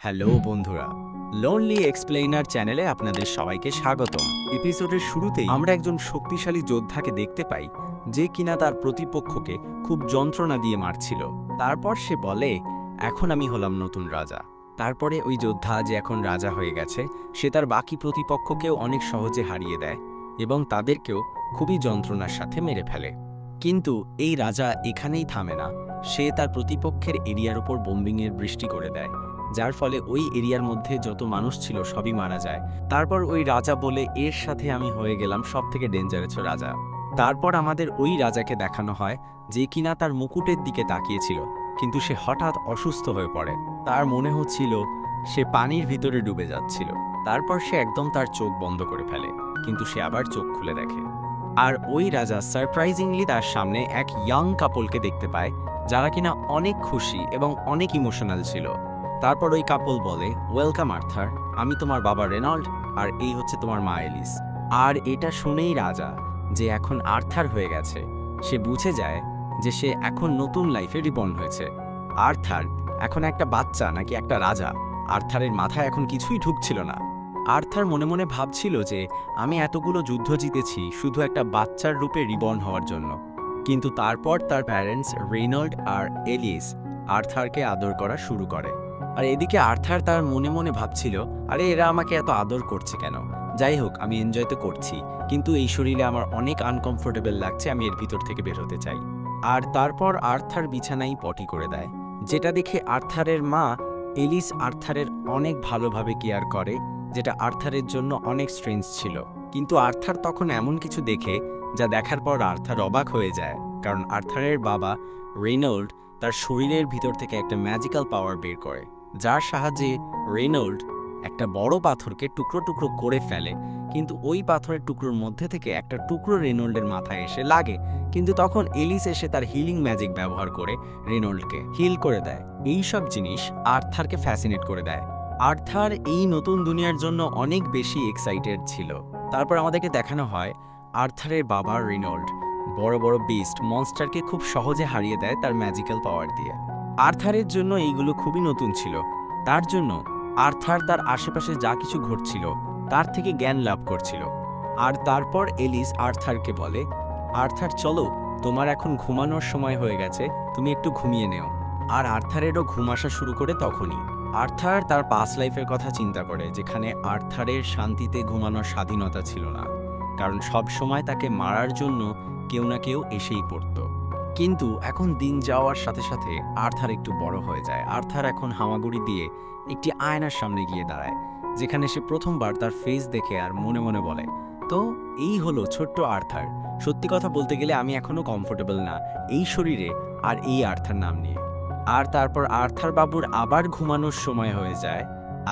Hello বন্ধুরা, lonely explainer চ্যানেলে আপনাদের সবাইকে স্বাগতম। এপিসোডের শুরুতেই আমরা একজন শক্তিশালী যোদ্ধাকে দেখতে পাই যে কিনা তার প্রতিপক্ষকে খুব যন্ত্রণা দিয়ে মারছিল। তারপর সে বলে, এখন আমি হলাম নতুন রাজা। তারপরে ওই যোদ্ধা যে এখন রাজা হয়ে গেছে সে তার বাকি প্রতিপক্ষকেও অনেক সহজে হারিয়ে দেয় এবং তাদেরকেও খুবই যন্ত্রণার সাথে মেরে ফেলে। কিন্তু এই রাজা এখানেই থামে না, সে তার প্রতিপক্ষের এরিয়ার উপর বোম্বিংয়ের বৃষ্টি করে দেয়, যার ফলে ওই এরিয়ার মধ্যে যত মানুষ ছিল সবই মারা যায়। তারপর ওই রাজা বলে, এর সাথে আমি হয়ে গেলাম সবথেকে ডেঞ্জারাস রাজা। তারপর আমাদের ওই রাজাকে দেখানো হয় যে কিনা তার মুকুটের দিকে তাকিয়েছিল, কিন্তু সে হঠাৎ অসুস্থ হয়ে পড়ে। তার মনে হচ্ছিল সে পানির ভিতরে ডুবে যাচ্ছিল। তারপর সে একদম তার চোখ বন্ধ করে ফেলে, কিন্তু সে আবার চোখ খুলে দেখে। আর ওই রাজা সারপ্রাইজিংলি তার সামনে এক ইয়াং কাপলকে দেখতে পায়, যারা কিনা অনেক খুশি এবং অনেক ইমোশনাল ছিল। তারপর ওই কাপল বলে, ওয়েলকাম আর্থার, আমি তোমার বাবা রেনল্ড আর এই হচ্ছে তোমার মা এলিস। আর এটা শুনেই রাজা, যে এখন আর্থার হয়ে গেছে, সে বুঝে যায় যে সে এখন নতুন লাইফে রিবর্ন হয়েছে। আর্থার এখন একটা বাচ্চা নাকি একটা রাজা, আর্থারের মাথায় এখন কিছুই ঢুকছিল না। আর্থার মনে মনে ভাবছিল যে আমি এতগুলো যুদ্ধ জিতেছি শুধু একটা বাচ্চার রূপে রিবর্ন হওয়ার জন্য। কিন্তু তারপর তার প্যারেন্টস রেনল্ড আর এলিস আর্থারকে আদর করা শুরু করে। আর এদিকে আর্থার তার মনে মনে ভাবছিল, আরে এরা আমাকে এত আদর করছে কেন? যাই হোক, আমি এনজয় তো করছি, কিন্তু এই শরীরে আমার অনেক আনকমফোর্টেবল লাগছে, আমি এর ভিতর থেকে বের হতে চাই। আর তারপর আর্থার বিছানায় পটি করে দেয়, যেটা দেখে আর্থারের মা এলিস আর্থারের অনেক ভালোভাবে কেয়ার করে, যেটা আর্থারের জন্য অনেক স্ট্রেঞ্জ ছিল। কিন্তু আর্থার তখন এমন কিছু দেখে যা দেখার পর আর্থার অবাক হয়ে যায়, কারণ আর্থারের বাবা রেনল্ড তার শরীরের ভিতর থেকে একটা ম্যাজিক্যাল পাওয়ার বের করে, যার সাহায্যে রেনল্ড একটা বড় পাথরকে টুকরো টুকরো করে ফেলে। কিন্তু ওই পাথরের টুকরোর মধ্যে থেকে একটা টুকরো রেনল্ডের মাথায় এসে লাগে, কিন্তু তখন এলিস এসে তার হিলিং ম্যাজিক ব্যবহার করে রেনল্ডকে হিল করে দেয়। এই সব জিনিস আর্থারকে ফ্যাসিনেট করে দেয়। আর্থার এই নতুন দুনিয়ার জন্য অনেক বেশি এক্সাইটেড ছিল। তারপর আমাদেরকে দেখানো হয় আর্থারের বাবা রেনল্ড বড় বড় বিস্ট মনস্টারকে খুব সহজে হারিয়ে দেয় তার ম্যাজিক্যাল পাওয়ার দিয়ে। আর্থারের জন্য এইগুলো খুবই নতুন ছিল, তার জন্য আর্থার তার আশেপাশে যা কিছু ঘটছিল তার থেকে জ্ঞান লাভ করছিল। আর তারপর এলিস আর্থারকে বলে, আর্থার চলো, তোমার এখন ঘুমানোর সময় হয়ে গেছে, তুমি একটু ঘুমিয়ে নেও। আর আর্থারেরও ঘুম আসা শুরু করে তখনই। আর্থার তার পাস্ট লাইফের কথা চিন্তা করে, যেখানে আর্থারের শান্তিতে ঘুমানোর স্বাধীনতা ছিল না, কারণ সব সময় তাকে মারার জন্য কেউ না কেউ এসেই পড়ত। কিন্তু এখন দিন যাওয়ার সাথে সাথে আর্থার একটু বড় হয়ে যায়। আর্থার এখন হামাগুড়ি দিয়ে একটি আয়নার সামনে গিয়ে দাঁড়ায়, যেখানে সে প্রথমবার তার ফেস দেখে আর মনে মনে বলে, তো এই হলো ছোট্ট আর্থার। সত্যি কথা বলতে গেলে আমি এখনো কমফোর্টেবল না এই শরীরে আর এই আর্থার নাম নিয়ে। আর তারপর আর্থার বাবুর আবার ঘুমানোর সময় হয়ে যায়,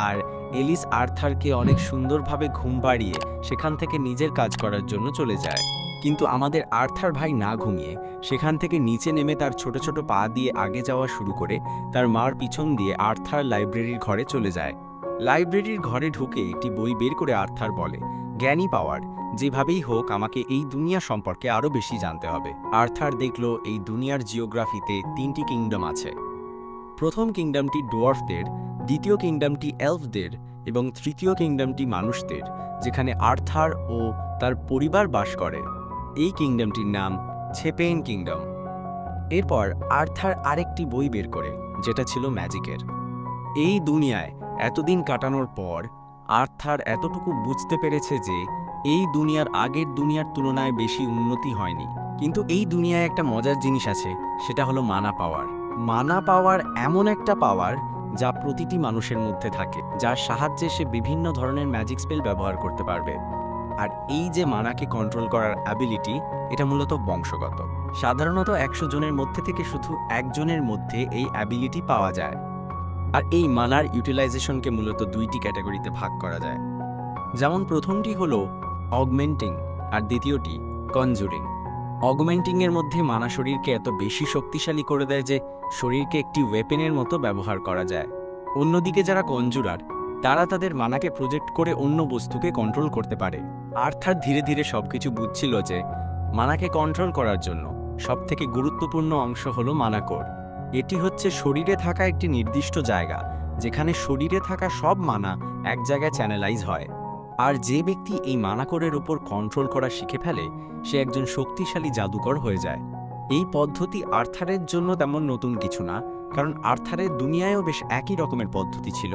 আর এলিস আর্থারকে অনেক সুন্দরভাবে ঘুম পাড়িয়ে সেখান থেকে নিজের কাজ করার জন্য চলে যায়। কিন্তু আমাদের আর্থার ভাই না ঘুমিয়ে সেখান থেকে নিচে নেমে তার ছোট ছোট পা দিয়ে আগে যাওয়া শুরু করে তার মার পিছন দিয়ে আর্থার লাইব্রেরির ঘরে চলে যায়। লাইব্রেরির ঘরে ঢুকে একটি বই বের করে আর্থার বলে, জ্ঞানী পাওয়ার, যেভাবেই হোক আমাকে এই দুনিয়া সম্পর্কে আরও বেশি জানতে হবে। আর্থার দেখল এই দুনিয়ার জিওগ্রাফিতে 3টি কিংডম আছে। প্রথম কিংডমটি ডোয়ার্ফদের, দ্বিতীয় কিংডমটি এলফদের এবং তৃতীয় কিংডমটি মানুষদের, যেখানে আর্থার ও তার পরিবার বাস করে। এই কিংডমটির নাম ছেপেইন কিংডম। এরপর আর্থার আরেকটি বই বের করে, যেটা ছিল ম্যাজিকের। এই দুনিয়ায় এতদিন কাটানোর পর আর্থার এতটুকু বুঝতে পেরেছে যে এই দুনিয়ার আগের দুনিয়ার তুলনায় বেশি উন্নতি হয়নি। কিন্তু এই দুনিয়ায় একটা মজার জিনিস আছে, সেটা হলো মানা পাওয়ার। মানা পাওয়ার এমন একটা পাওয়ার যা প্রতিটি মানুষের মধ্যে থাকে, যার সাহায্যে সে বিভিন্ন ধরনের ম্যাজিক স্পেল ব্যবহার করতে পারবে। আর এই যে মানাকে কন্ট্রোল করার অ্যাবিলিটি, এটা মূলত বংশগত। সাধারণত 100 জনের মধ্যে থেকে শুধু একজনের মধ্যে এই অ্যাবিলিটি পাওয়া যায়। আর এই মানার ইউটিলাইজেশনকে মূলত 2টি ক্যাটাগরিতে ভাগ করা যায়। যেমন প্রথমটি হলো অগমেন্টিং আর দ্বিতীয়টি কনজুরিং। অগমেন্টিংয়ের মধ্যে মানা শরীরকে এত বেশি শক্তিশালী করে দেয় যে শরীরকে একটি ওয়েপেনের মতো ব্যবহার করা যায়। অন্যদিকে যারা কনজুরার, তারা তাদের মানাকে প্রজেক্ট করে অন্য বস্তুকে কন্ট্রোল করতে পারে। আর্থার ধীরে ধীরে সবকিছু বুঝছিল যে মানাকে কন্ট্রোল করার জন্য সবথেকে গুরুত্বপূর্ণ অংশ হলো মানা কোর। এটি হচ্ছে শরীরে থাকা একটি নির্দিষ্ট জায়গা, যেখানে শরীরে থাকা সব মানা এক জায়গায় চ্যানেলাইজ হয়। আর যে ব্যক্তি এই মানাকরের উপর কন্ট্রোল করা শিখে ফেলে সে একজন শক্তিশালী জাদুকর হয়ে যায়। এই পদ্ধতি আর্থারের জন্য তেমন নতুন কিছু না, কারণ আর্থারের দুনিয়ায়ও বেশ একই রকমের পদ্ধতি ছিল,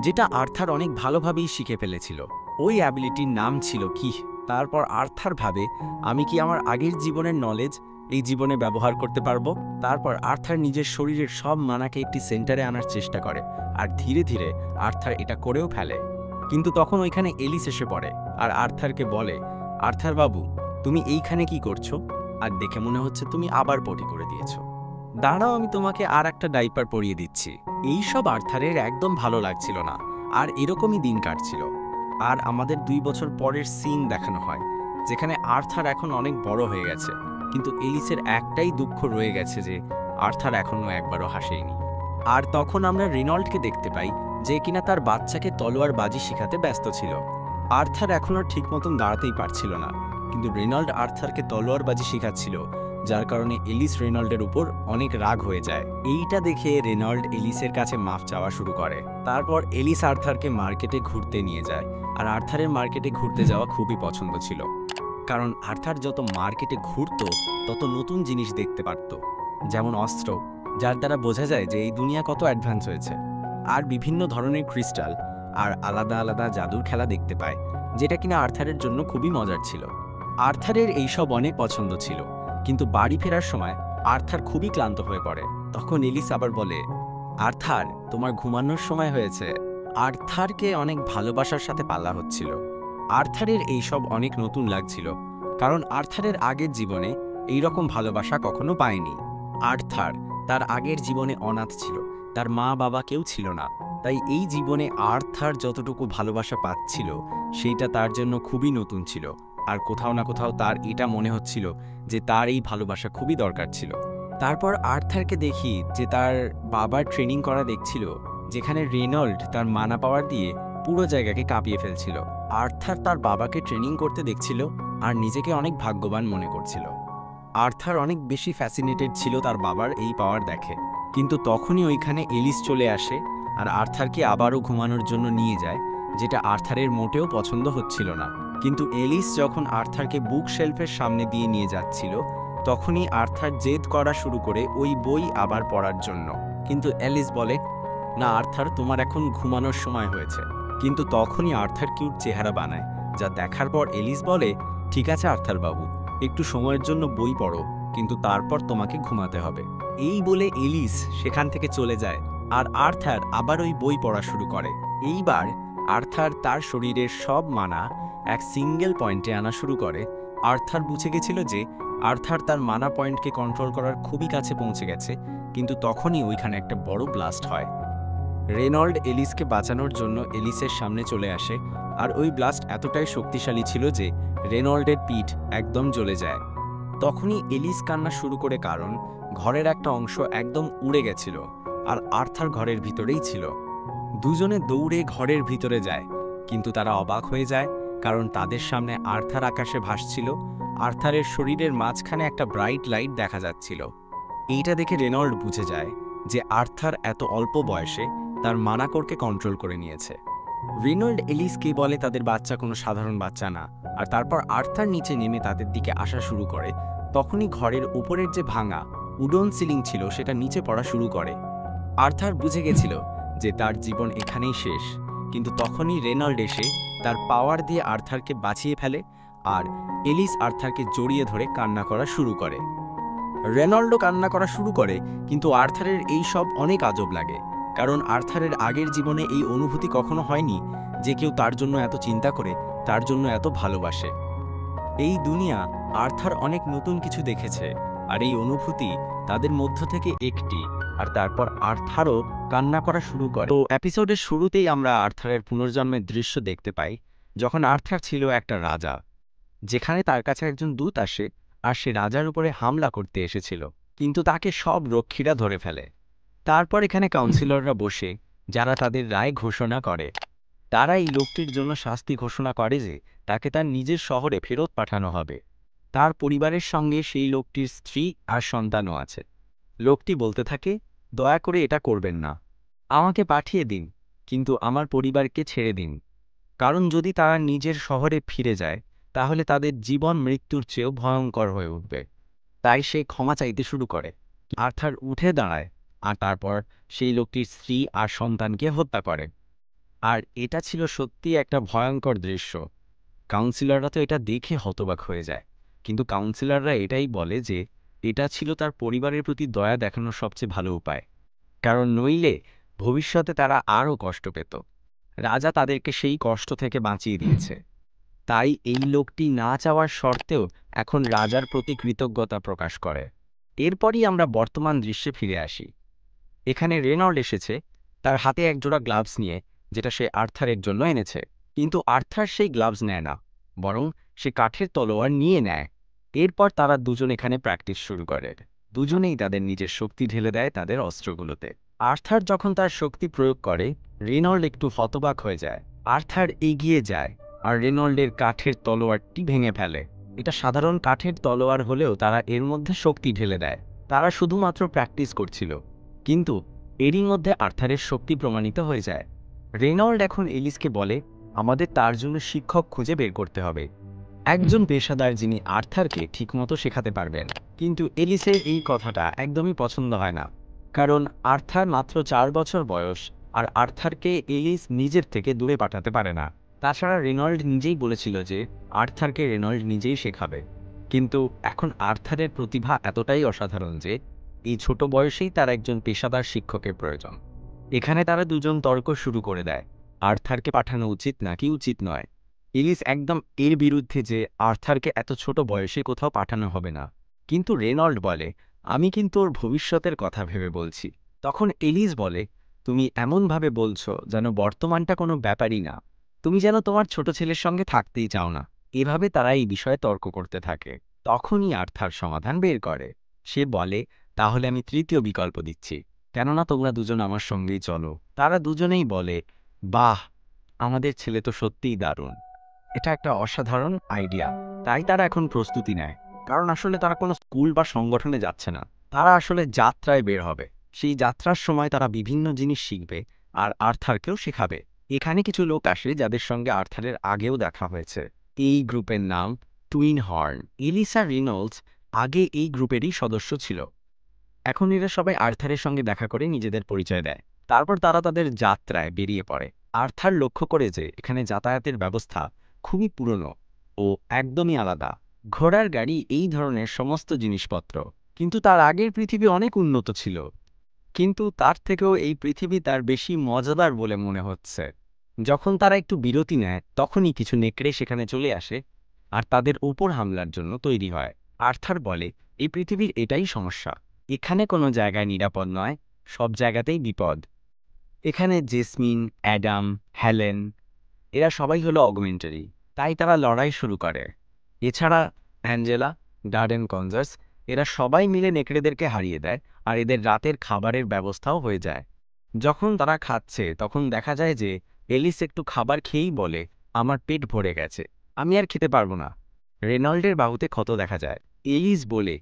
যেটা আর্থার অনেক ভালোভাবেই শিখে ফেলেছিল। ওই অ্যাবিলিটির নাম ছিল কি। তারপর আর্থার ভাবে, আমি কি আমার আগের জীবনের নলেজ এই জীবনে ব্যবহার করতে পারবো? তারপর আর্থার নিজের শরীরের সব মানাকে একটি সেন্টারে আনার চেষ্টা করে, আর ধীরে ধীরে আর্থার এটা করেও ফেলে। কিন্তু তখন ওইখানে এলিস এসে পড়ে আর আর্থারকে বলে, আর্থার বাবু, তুমি এইখানে কি করছো? আর দেখে মনে হচ্ছে তুমি আবার পটি করে দিয়েছো। দাঁড়াও, আমি তোমাকে আর একটা ডাইপার পরিয়ে দিচ্ছি। এইসব আর্থারের একদম ভালো লাগছিল না, আর এরকমই দিন কাটছিল। আর আমাদের 2 বছর পরের সিন দেখানো হয়, যেখানে আর্থার এখন অনেক বড় হয়ে গেছে, কিন্তু এলিসের একটাই দুঃখ রয়ে গেছে যে আর্থার এখনো একবারও হাসেনি। আর তখন আমরা রেনল্ডকে দেখতে পাই, যে কিনা তার বাচ্চাকে তলোয়ার বাজি শেখাতে ব্যস্ত ছিল। আর্থার এখনো ঠিক মতন দাঁড়াতেই পারছিল না, কিন্তু রেনল্ড আর্থারকে তলোয়ার বাজি শেখাচ্ছিল, যার কারণে এলিস রেনল্ডের উপর অনেক রাগ হয়ে যায়। এইটা দেখে রেনল্ড এলিসের কাছে মাফ চাওয়া শুরু করে। তারপর এলিস আর্থারকে মার্কেটে ঘুরতে নিয়ে যায়, আর আর্থারের মার্কেটে ঘুরতে যাওয়া খুবই পছন্দ ছিল, কারণ আর্থার যত মার্কেটে ঘুরত তত নতুন জিনিস দেখতে পারত, যেমন অস্ত্র, যার দ্বারা বোঝা যায় যে এই দুনিয়া কত অ্যাডভান্স হয়েছে, আর বিভিন্ন ধরনের ক্রিস্টাল আর আলাদা আলাদা জাদুর খেলা দেখতে পায়, যেটা কিনা আর্থারের জন্য খুবই মজার ছিল। আর্থারের এইসব অনেক পছন্দ ছিল, কিন্তু বাড়ি ফেরার সময় আর্থার খুবই ক্লান্ত হয়ে পড়ে। তখন এলিস আবার বলে, আর্থার, তোমার ঘুমানোর সময় হয়েছে। আর্থারকে অনেক ভালোবাসার সাথে পাল্লা হচ্ছিল। আর্থারের এইসব অনেক নতুন লাগছিল, কারণ আর্থারের আগের জীবনে এইরকম ভালোবাসা কখনো পায়নি। আর্থার তার আগের জীবনে অনাথ ছিল, তার মা বাবা কেউ ছিল না, তাই এই জীবনে আর্থার যতটুকু ভালোবাসা পাচ্ছিল সেইটা তার জন্য খুবই নতুন ছিল। আর কোথাও না কোথাও তার এটা মনে হচ্ছিল যে তার এই ভালোবাসা খুবই দরকার ছিল। তারপর আর্থারকে দেখি যে তার বাবার ট্রেনিং করা দেখছিল, যেখানে রেনল্ড তার মানা পাওয়ার দিয়ে পুরো জায়গাকে কাঁপিয়ে ফেলছিল। আর্থার তার বাবাকে ট্রেনিং করতে দেখছিল আর নিজেকে অনেক ভাগ্যবান মনে করছিল। আর্থার অনেক বেশি ফ্যাসিনেটেড ছিল তার বাবার এই পাওয়ার দেখে। কিন্তু তখনই ওইখানে এলিস চলে আসে আর আর্থারকে আবারও ঘুমানোর জন্য নিয়ে যায়, যেটা আর্থারের মোটেও পছন্দ হচ্ছিল না। কিন্তু এলিস যখন আর্থারকে বুক শেলফের সামনে দিয়ে নিয়ে যাচ্ছিল, তখনই আর্থার জেদ করা শুরু করে ওই বই আবার পড়ার জন্য। কিন্তু এলিস বলে, না আর্থার, তোমার এখন ঘুমানোর সময় হয়েছে। কিন্তু তখনই আর্থার কিউট চেহারা বানায়, যা দেখার পর এলিস বলে, ঠিক আছে আর্থার বাবু, একটু সময়ের জন্য বই পড়ো, কিন্তু তারপর তোমাকে ঘুমাতে হবে। এই বলে এলিস সেখান থেকে চলে যায়, আর আর্থার আবার ওই বই পড়া শুরু করে। এইবার আর্থার তার শরীরের সব মানা এক সিঙ্গেল পয়েন্টে আনা শুরু করে। আর্থার বুঝে গেছিল যে আর্থার তার মানা পয়েন্টকে কন্ট্রোল করার খুবই কাছে পৌঁছে গেছে, কিন্তু তখনই ওইখানে একটা বড় ব্লাস্ট হয়। রেনল্ড এলিসকে বাঁচানোর জন্য এলিসের সামনে চলে আসে, আর ওই ব্লাস্ট এতটাই শক্তিশালী ছিল যে রেনল্ডের পিঠ একদম জ্বলে যায়। তখনই এলিস কান্না শুরু করে, কারণ ঘরের একটা অংশ একদম উড়ে গেছিল, আর আর্থার ঘরের ভিতরেই ছিল। দুজনে দৌড়ে ঘরের ভিতরে যায়, কিন্তু তারা অবাক হয়ে যায়, কারণ তাদের সামনে আর্থার আকাশে ভাসছিল। আর্থারের শরীরের মাঝখানে একটা ব্রাইট লাইট দেখা যাচ্ছিল। এইটা দেখে রেনল্ড বুঝে যায় যে আর্থার এত অল্প বয়সে তার মানাকরকে কন্ট্রোল করে নিয়েছে। রেনল্ড এলিসকে বলে তাদের বাচ্চা কোনো সাধারণ বাচ্চা না, আর তারপর আর্থার নিচে নেমে তাদের দিকে আসা শুরু করে। তখনই ঘরের উপরের যে ভাঙা উডন সিলিং ছিল সেটা নিচে পড়া শুরু করে। আর্থার বুঝে গেছিল যে তার জীবন এখানেই শেষ, কিন্তু তখনই রেনল্ড এসে তার পাওয়ার দিয়ে আর্থারকে বাঁচিয়ে ফেলে, আর এলিস আর্থারকে জড়িয়ে ধরে কান্না করা শুরু করে। রেনল্ডও কান্না করা শুরু করে, কিন্তু আর্থারের এই সব অনেক আজব লাগে, কারণ আর্থারের আগের জীবনে এই অনুভূতি কখনো হয়নি যে কেউ তার জন্য এত চিন্তা করে, তার জন্য এত ভালোবাসে। এই দুনিয়া আর্থার অনেক নতুন কিছু দেখেছে, আর এই অনুভূতি তাদের মধ্য থেকে একটি। আর তারপর আর্থারও কান্না করা শুরু করে। তো এপিসোডের শুরুতেই আমরা আর্থারের পুনর্জন্মের দৃশ্য দেখতে পাই, যখন আর্থার ছিল একটা রাজা, যেখানে তার কাছে একজন দূত আসে, আর সে রাজার উপরে হামলা করতে এসেছিল, কিন্তু তাকে সব রক্ষীরা ধরে ফেলে। তারপর এখানে কাউন্সিলররা বসে, যারা তাদের রায় ঘোষণা করে। তারা এই লোকটির জন্য শাস্তি ঘোষণা করে যে তাকে তার নিজের শহরে ফেরত পাঠানো হবে। তার পরিবারের সঙ্গে সেই লোকটির স্ত্রী আর সন্তানও আছে। লোকটি বলতে থাকে, দয়া করে এটা করবেন না। আমাকে পাঠিয়ে দিন, কিন্তু আমার পরিবারকে ছেড়ে দিন। কারণ যদি তারা নিজের শহরে ফিরে যায়, তাহলে তাদের জীবন মৃত্যুর চেয়েও ভয়ঙ্কর হয়ে উঠবে। তাই সে ক্ষমা চাইতে শুরু করে। আর্থার উঠে দাঁড়ায়, আর তারপর সেই লোকটির স্ত্রী আর সন্তানকে হত্যা করে। আর এটা ছিল সত্যি একটা ভয়ঙ্কর দৃশ্য। কাউন্সিলররা তো এটা দেখে হতবাক হয়ে যায়, কিন্তু কাউন্সিলররা এটাই বলে যে এটা ছিল তার পরিবারের প্রতি দয়া দেখানোর সবচেয়ে ভালো উপায়, কারণ নইলে ভবিষ্যতে তারা আরও কষ্ট পেত। রাজা তাদেরকে সেই কষ্ট থেকে বাঁচিয়ে দিয়েছে। তাই এই লোকটি না চাওয়ার সত্ত্বেও এখন রাজার প্রতি কৃতজ্ঞতা প্রকাশ করে। এরপরই আমরা বর্তমান দৃশ্যে ফিরে আসি। এখানে রেনল্ড এসেছে তার হাতে একজোড়া গ্লাভস নিয়ে, যেটা সে আর্থারের জন্য এনেছে। কিন্তু আর্থার সেই গ্লাভস নেয় না, বরং সে কাঠের তলোয়ার নিয়ে নেয়। এরপর তারা দুজন এখানে প্র্যাকটিস শুরু করে। দুজনেই তাদের নিজের শক্তি ঢেলে দেয় তাদের অস্ত্রগুলোতে। আর্থার যখন তার শক্তি প্রয়োগ করে, রেনল্ড একটু হতবাক হয়ে যায়। আর্থার এগিয়ে যায় আর রেনল্ডের কাঠের তলোয়ারটি ভেঙে ফেলে। এটা সাধারণ কাঠের তলোয়ার হলেও তারা এর মধ্যে শক্তি ঢেলে দেয়। তারা শুধুমাত্র প্র্যাকটিস করছিল, কিন্তু এরই মধ্যে আর্থারের শক্তি প্রমাণিত হয়ে যায়। রেনল্ড এখন এলিসকে বলে, আমাদের তার জন্য শিক্ষক খুঁজে বের করতে হবে, একজন পেশাদার যিনি আর্থারকে ঠিকমতো শেখাতে পারবেন। কিন্তু এলিসের এই কথাটা একদমই পছন্দ হয় না, কারণ আর্থার মাত্র 4 বছর বয়স, আর আর্থারকে এলিস নিজের থেকে দূরে পাঠাতে পারে না। তাছাড়া রেনল্ড নিজেই বলেছিল যে আর্থারকে রেনল্ড নিজেই শেখাবে। কিন্তু এখন আর্থারের প্রতিভা এতটাই অসাধারণ যে এই ছোট বয়সেই তার একজন পেশাদার শিক্ষকের প্রয়োজন। এখানে তারা দুজন তর্ক শুরু করে দেয়, আর্থারকে পাঠানো উচিত নাকি উচিত নয়। এলিস একদম এর বিরুদ্ধে যে আর্থারকে এত ছোট বয়সে কোথাও পাঠানো হবে না। কিন্তু রেনল্ড বলে, আমি কিন্তু ওর ভবিষ্যতের কথা ভেবে বলছি। তখন এলিস বলে, তুমি এমনভাবে বলছো যেন বর্তমানটা কোনো ব্যাপারই না, তুমি যেন তোমার ছোট ছেলের সঙ্গে থাকতেই চাও না। এভাবে তারা এই বিষয়ে তর্ক করতে থাকে। তখনই আর্থার সমাধান বের করে। সে বলে, তাহলে আমি তৃতীয় বিকল্প দিচ্ছি, কেননা তোমরা দুজন আমার সঙ্গেই চলো। তারা দুজনেই বলে, বাহ, আমাদের ছেলে তো সত্যিই দারুণ, এটা একটা অসাধারণ আইডিয়া। তাই তারা এখন প্রস্তুতি নেয়, কারণ আসলে তারা কোনো স্কুল বা সংগঠনে যাচ্ছে না, তারা আসলে যাত্রায় বের হবে। সেই যাত্রার সময় তারা বিভিন্ন জিনিস শিখবে আর আর্থারকেও শেখাবে। এখানে কিছু লোক আসে যাদের সঙ্গে আর্থারের আগেও দেখা হয়েছে। এই গ্রুপের নাম টুইন হর্ন। এলিসা রিনল্ডস আগে এই গ্রুপেরই সদস্য ছিল। এখন এরা সবাই আর্থারের সঙ্গে দেখা করে নিজেদের পরিচয় দেয়। তারপর তারা তাদের যাত্রায় বেরিয়ে পড়ে। আর্থার লক্ষ্য করে যে এখানে যাতায়াতের ব্যবস্থা খুবই পুরনো ও একদমই আলাদা। ঘোড়ার গাড়ি, এই ধরনের সমস্ত জিনিসপত্র। কিন্তু তার আগের পৃথিবী অনেক উন্নত ছিল, কিন্তু তার থেকেও এই পৃথিবী তার বেশি মজাদার বলে মনে হচ্ছে। যখন তারা একটু বিরতি নেয়, তখনই কিছু নেকড়ে সেখানে চলে আসে আর তাদের উপর হামলার জন্য তৈরি হয়। আর্থার বলে, এই পৃথিবীর এটাই সমস্যা, এখানে কোনো জায়গায় নিরাপদ নয়, সব জায়গাতেই বিপদ। এখানে জেসমিন, অ্যাডাম, হেলেন, এরা সবাই হলো অগমেন্টারি, তাই তারা লড়াই শুরু করে। এছাড়া অ্যাঞ্জেলা, ডার্ডেন কনজার্স, এরা সবাই মিলে নেকড়েদেরকে হারিয়ে দেয়, আর এদের রাতের খাবারের ব্যবস্থাও হয়ে যায়। যখন তারা খাচ্ছে তখন দেখা যায় যে এলিস একটু খাবার খেয়েই বলে, আমার পেট ভরে গেছে, আমি আর খেতে পারবো না। রেনল্ডের বাহুতে ক্ষত দেখা যায়। এলিস বলে,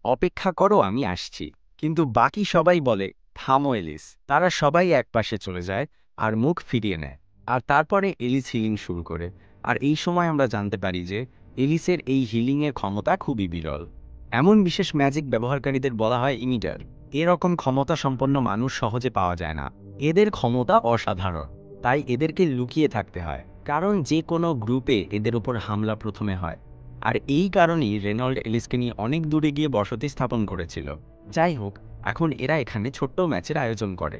অপেক্ষা করো, আমি আসছি। কিন্তু বাকি সবাই বলে, থামো এলিস। তারা সবাই একপাশে চলে যায় আর মুখ ফিরিয়ে নেয়। আর তারপরে এলিস হিলিং শুরু করে। আর এই সময় আমরা জানতে পারি যে এলিসের এই হিলিংয়ের ক্ষমতা খুবই বিরল। এমন বিশেষ ম্যাজিক ব্যবহারকারীদের বলা হয় ইমিটার। এরকম ক্ষমতা সম্পন্ন মানুষ সহজে পাওয়া যায় না। এদের ক্ষমতা অসাধারণ, তাই এদেরকে লুকিয়ে থাকতে হয়, কারণ যে কোনো গ্রুপে এদের উপর হামলা প্রথমে হয়। আর এই কারণেই রেনল্ড এলিসকে নিয়ে অনেক দূরে গিয়ে বসতি স্থাপন করেছিল। যাই হোক, এখন এরা এখানে ছোট্ট ম্যাচের আয়োজন করে।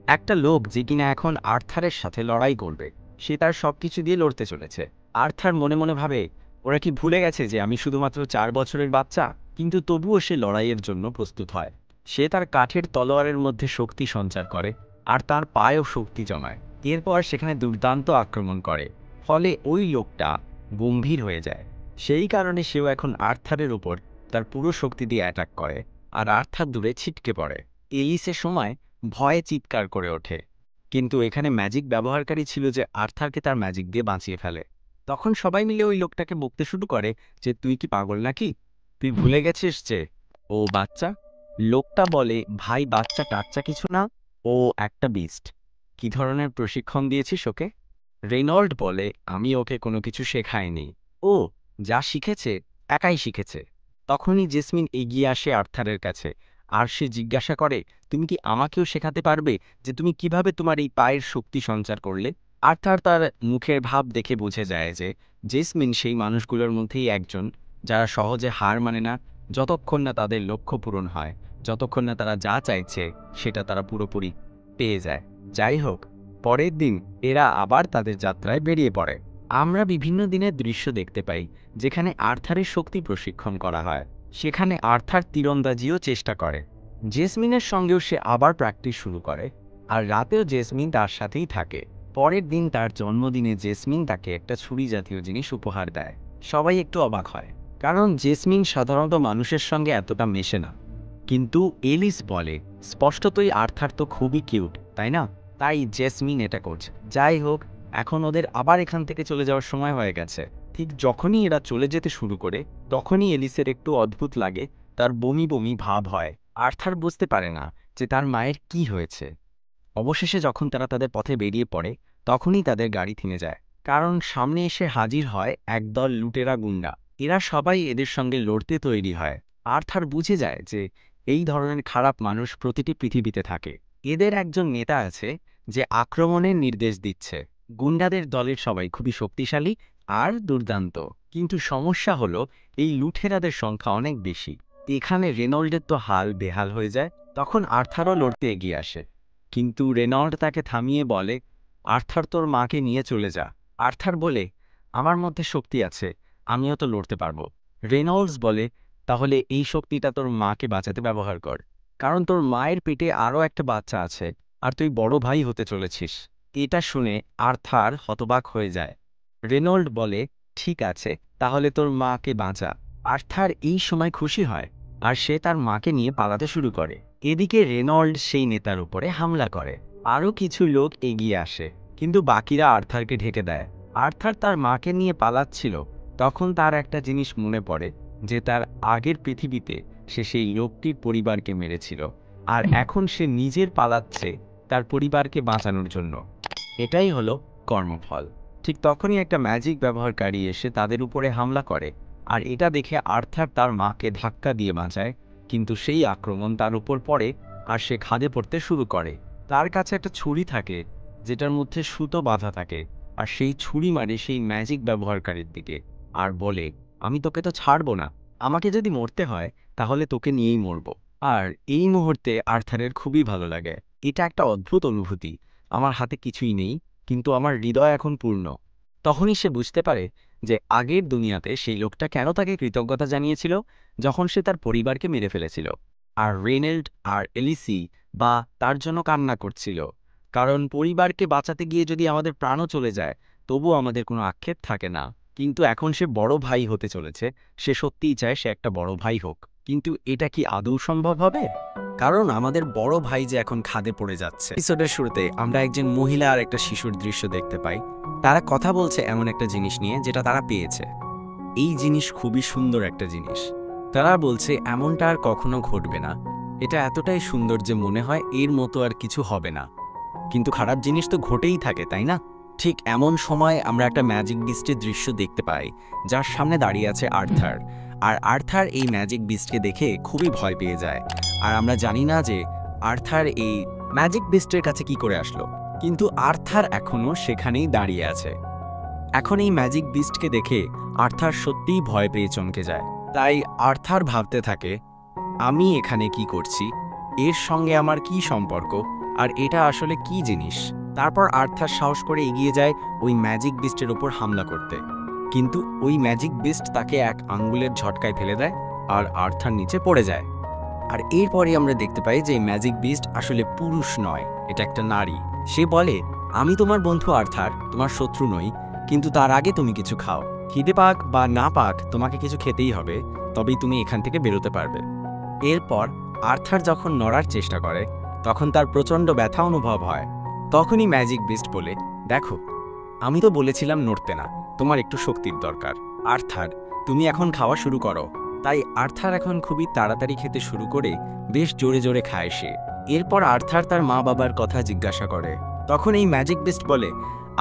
একটা লোক যে কিনা এখন আর্থারের সাথে লড়াই করবে, সে তার সবকিছু দিয়ে লড়তে চলেছে। আর্থার মনে মনে ভাবে, ওরা কি ভুলে গেছে যে আমি শুধুমাত্র 4 বছরের বাচ্চা? কিন্তু তবুও সে লড়াইয়ের জন্য প্রস্তুত হয়। সে তার কাঠের তলোয়ারের মধ্যে শক্তি সঞ্চার করে আর তার পায়েও শক্তি জমায়। এরপর সেখানে দুর্দান্ত আক্রমণ করে, ফলে ওই লোকটা গম্ভীর হয়ে যায়। সেই কারণে সেও এখন আর্থারের উপর তার পুরো শক্তি দিয়ে অ্যাটাক করে, আর আর্থার দূরে ছিটকে পড়ে। এলিসের সময় ভয়ে চিৎকার করে ওঠে, কিন্তু এখানে ম্যাজিক ব্যবহারকারী ছিল যে আর্থারকে তার ম্যাজিক দিয়ে বাঁচিয়ে ফেলে। তখন সবাই মিলে ওই লোকটাকে বকতে শুরু করে যে, তুই কি পাগল নাকি? তুই ভুলে গেছিস যে ও বাচ্চা? লোকটা বলে, ভাই, বাচ্চা টাচ্চা কিছু না, ও একটা বিস্ট। কি ধরনের প্রশিক্ষণ দিয়েছিস ওকে? রেনল্ড বলে, আমি ওকে কোনো কিছু শেখাইনি। ও যা শিখেছে একাই শিখেছে। তখনই জেসমিন এগিয়ে আসে আর্থারের কাছে, আর সে জিজ্ঞাসা করে, তুমি কি আমাকেও শেখাতে পারবে যে তুমি কিভাবে তোমার এই পায়ের শক্তি সঞ্চার করলে? আর্থার তার মুখের ভাব দেখে বুঝে যায় যে জেসমিন সেই মানুষগুলোর মধ্যেই একজন যারা সহজে হার মানে না, যতক্ষণ না তাদের লক্ষ্য পূরণ হয়, যতক্ষণ না তারা যা চাইছে সেটা তারা পুরোপুরি পেয়ে যায়। যাই হোক, পরের দিন এরা আবার তাদের যাত্রায় বেরিয়ে পড়ে। আমরা বিভিন্ন দিনের দৃশ্য দেখতে পাই যেখানে আর্থারের শক্তি প্রশিক্ষণ করা হয়। সেখানে আর্থার তীরন্দাজিও চেষ্টা করে। জেসমিনের সঙ্গেও সে আবার প্র্যাকটিস শুরু করে, আর রাতেও জেসমিন তার সাথেই থাকে। পরের দিন তার জন্মদিনে জেসমিন তাকে একটা ছুরি জাতীয় জিনিস উপহার দেয়। সবাই একটু অবাক হয়, কারণ জেসমিন সাধারণত মানুষের সঙ্গে এতটা মেশে না। কিন্তু এলিস বলে, স্পষ্টতই আর্থার তো খুবই কিউট, তাই না? তাই জেসমিন এটা করছে। যাই হোক, এখন ওদের আবার এখান থেকে চলে যাওয়ার সময় হয়ে গেছে। ঠিক যখনই এরা চলে যেতে শুরু করে, তখনই এলিসের একটু অদ্ভুত লাগে, তার বমি বমি ভাব হয়। আর্থার বুঝতে পারে না যে তার মায়ের কি হয়েছে। অবশেষে যখন তারা তাদের পথে বেরিয়ে পড়ে, তখনই তাদের গাড়ি থেমে যায়, কারণ সামনে এসে হাজির হয় একদল লুটেরা গুন্ডা। এরা সবাই এদের সঙ্গে লড়তে তৈরি হয়। আর্থার বুঝে যায় যে এই ধরনের খারাপ মানুষ প্রতিটি পৃথিবীতে থাকে। এদের একজন নেতা আছে যে আক্রমণের নির্দেশ দিচ্ছে। গুন্ডাদের দলের সবাই খুবই শক্তিশালী আর দুর্দান্ত, কিন্তু সমস্যা হলো এই লুটেরাদের সংখ্যা অনেক বেশি। এখানে রেনল্ডের তো হাল বেহাল হয়ে যায়। তখন আর্থারও লড়তে এগিয়ে আসে, কিন্তু রেনল্ড তাকে থামিয়ে বলে, আর্থার তোর মাকে নিয়ে চলে যা। আর্থার বলে, আমার মধ্যে শক্তি আছে, আমিও তো লড়তে পারবো। রেনল্ডস বলে, তাহলে এই শক্তিটা তোর মাকে বাঁচাতে ব্যবহার কর, কারণ তোর মায়ের পেটে আরও একটা বাচ্চা আছে, আর তুই বড় ভাই হতে চলেছিস। এটা শুনে আর্থার হতবাক হয়ে যায়। রেনল্ড বলে, ঠিক আছে, তাহলে তোর মাকে বাঁচা। আর্থার এই সময় খুশি হয়, আর সে তার মাকে নিয়ে পালাতে শুরু করে। এদিকে রেনল্ড সেই নেতার উপরে হামলা করে। আরও কিছু লোক এগিয়ে আসে, কিন্তু বাকিরা আর্থারকে ঢেকে দেয়। আর্থার তার মাকে নিয়ে পালাচ্ছিল, তখন তার একটা জিনিস মনে পড়ে, যে তার আগের পৃথিবীতে সে সেই লোকটির পরিবারকে মেরেছিল, আর এখন সে নিজের পালাচ্ছে তার পরিবারকে বাঁচানোর জন্য। এটাই হলো কর্মফল। ঠিক তখনই একটা ম্যাজিক ব্যবহারকারী এসে তাদের উপরে হামলা করে, আর এটা দেখে আর্থার তার মাকে ধাক্কা দিয়ে বাঁচায়, কিন্তু সেই আক্রমণ তার উপর পড়ে, আর সে খাদে পড়তে শুরু করে। তার কাছে একটা ছুরি থাকে, যেটার মধ্যে সুতো বাঁধা থাকে, আর সেই ছুরি মারে সেই ম্যাজিক ব্যবহারকারীর দিকে, আর বলে, আমি তোকে তো ছাড়বো না, আমাকে যদি মরতে হয় তাহলে তোকে নিয়েই মরব। আর এই মুহূর্তে আর্থারের খুবই ভালো লাগে। এটা একটা অদ্ভুত অনুভূতি, আমার হাতে কিছুই নেই, কিন্তু আমার হৃদয় এখন পূর্ণ। তখনই সে বুঝতে পারে যে আগের দুনিয়াতে সেই লোকটা কেন তাকে কৃতজ্ঞতা জানিয়েছিল, যখন সে তার পরিবারকে মেরে ফেলেছিল। আর রেনল্ড আর এলিসি বা তার জন্য কান্না করছিল, কারণ পরিবারকে বাঁচাতে গিয়ে যদি আমাদের প্রাণও চলে যায়, তবুও আমাদের কোনো আক্ষেপ থাকে না। কিন্তু এখন সে বড় ভাই হতে চলেছে, সে সত্যিই চায় সে একটা বড় ভাই হোক। কিন্তু এটা কি আদৌ সম্ভব হবে? কারণ আমাদের বড় ভাই যে এখন খাদে পড়ে যাচ্ছে। এপিসোডের শুরুতে আমরা একজন মহিলা আর একটা শিশুর দৃশ্য দেখতে পাই। তারা কথা বলছে এমন একটা জিনিস নিয়ে যেটা তারা পেয়েছে। এই জিনিস খুবই সুন্দর একটা জিনিস। তারা বলছে এমনটা আর কখনো ঘটবে না, এটা এতটাই সুন্দর যে মনে হয় এর মতো আর কিছু হবে না। কিন্তু খারাপ জিনিস তো ঘটেই থাকে, তাই না? ঠিক এমন সময় আমরা একটা ম্যাজিক বিস্টের দৃশ্য দেখতে পাই, যার সামনে দাঁড়িয়ে আছে আর্থার। আর আর্থার এই ম্যাজিক বিস্টকে দেখে খুবই ভয় পেয়ে যায়। আর আমরা জানি না যে আর্থার এই ম্যাজিক বিস্টের কাছে কি করে আসলো, কিন্তু আর্থার এখনো সেখানেই দাঁড়িয়ে আছে। এখন এই ম্যাজিক বিস্টকে দেখে আর্থার সত্যিই ভয় পেয়ে চমকে যায়। তাই আর্থার ভাবতে থাকে, আমি এখানে কি করছি, এর সঙ্গে আমার কি সম্পর্ক, আর এটা আসলে কি জিনিস। তারপর আর্থার সাহস করে এগিয়ে যায় ওই ম্যাজিক বিস্টের উপর হামলা করতে, কিন্তু ওই ম্যাজিক বিস্ট তাকে এক আঙ্গুলের ঝটকায় ফেলে দেয়, আর আর্থার নিচে পড়ে যায়। আর এরপরই আমরা দেখতে পাই যে ম্যাজিক বিস্ট আসলে পুরুষ নয়, এটা একটা নারী। সে বলে, আমি তোমার বন্ধু আর্থার, তোমার শত্রু নই, কিন্তু তার আগে তুমি কিছু খাও। খিদে পাক বা না পাক, তোমাকে কিছু খেতেই হবে, তবেই তুমি এখান থেকে বেরোতে পারবে। এরপর আর্থার যখন নড়ার চেষ্টা করে, তখন তার প্রচণ্ড ব্যথা অনুভব হয়। তখনই ম্যাজিক বিস্ট বলে, দেখো, আমি তো বলেছিলাম নড়তে না, তোমার একটু শক্তির দরকার। আর্থার, তুমি এখন খাওয়া শুরু করো। তাই আর্থার এখন খুবই তাড়াতাড়ি খেতে শুরু করে বেশ জোরে জোরে খায় সে। এরপর আর্থার তার মা বাবার কথা জিজ্ঞাসা করে। তখন এই ম্যাজিক বিস্ট বলে,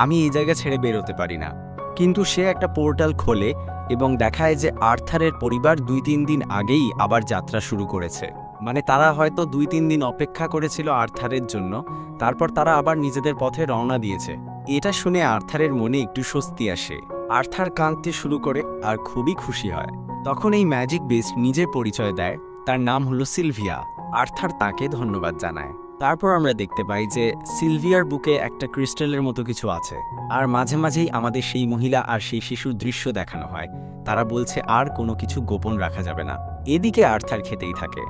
আমি এই জায়গা ছেড়ে বেরোতে পারি না। কিন্তু সে একটা পোর্টাল খোলে এবং দেখায় যে আর্থারের পরিবার 2-3 দিন আগেই আবার যাত্রা শুরু করেছে। মানে তারা হয়তো 2-3 দিন অপেক্ষা করেছিল আর্থারের জন্য, তারপর তারা আবার নিজেদের পথে রওনা দিয়েছে। এটা শুনে আর্থারের মনে একটু স্বস্তি আসে। আর্থার কাঁদতে শুরু করে আর খুবই খুশি হয়। তখন এই ম্যাজিক বিস্ট নিজের পরিচয় দেয়, তার নাম হলো সিলভিয়া। আর্থার তাকে ধন্যবাদ জানায়। তারপর আমরা দেখতে পাই যে সিলভিয়ার বুকে একটা ক্রিস্টালের মতো কিছু আছে, আর মাঝে মাঝেই আমাদের সেই মহিলা আর সেই শিশুর দৃশ্য দেখানো হয়। তারা বলছে আর কোনো কিছু গোপন রাখা যাবে না। এদিকে আর্থার খেতেই থাকে।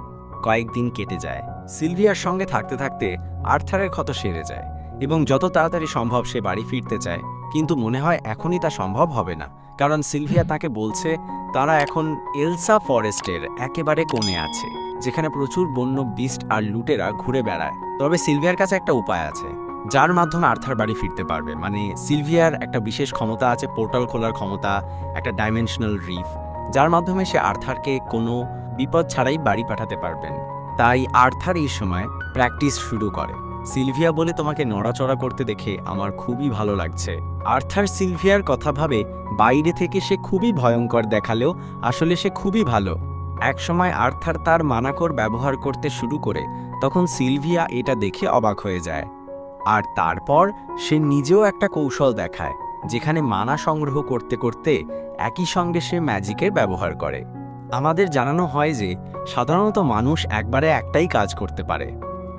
কয়েকদিন কেটে যায়। সিলভিয়ার সঙ্গে থাকতে থাকতে আর্থারের ক্ষত সেরে যায় এবং যত তাড়াতাড়ি সম্ভব সে বাড়ি ফিরতে চায়, কিন্তু মনে হয় এখনই তা সম্ভব হবে না, কারণ সিলভিয়া তাকে বলছে তারা এখন এলসা ফরেস্টের একেবারে কোণে আছে, যেখানে প্রচুর বন্য বিস্ট আর লুটেরা ঘুরে বেড়ায়। তবে সিলভিয়ার কাছে একটা উপায় আছে যার মাধ্যমে আর্থার বাড়ি ফিরতে পারবে। মানে সিলভিয়ার একটা বিশেষ ক্ষমতা আছে, পোর্টাল খোলার ক্ষমতা, একটা ডাইমেনশনাল রিফ, যার মাধ্যমে সে আর্থারকে কোনো বিপদ ছাড়াই বাড়ি পাঠাতে পারবেন। তাই আর্থার এই সময় প্র্যাকটিস শুরু করে। সিলভিয়া বলে, তোমাকে নড়াচড়া করতে দেখে আমার খুবই ভালো লাগছে। আর্থার সিলভিয়ার কথা ভাবে বাইরে থেকে সে খুবই ভয়ঙ্কর দেখালেও আসলে সে খুবই ভালো। একসময় আর্থার তার মানাকড় ব্যবহার করতে শুরু করে, তখন সিলভিয়া এটা দেখে অবাক হয়ে যায়। আর তারপর সে নিজেও একটা কৌশল দেখায়, যেখানে মানা সংগ্রহ করতে করতে একই সঙ্গে সে ম্যাজিকের ব্যবহার করে। আমাদের জানানো হয় যে সাধারণত মানুষ একবারে একটাই কাজ করতে পারে,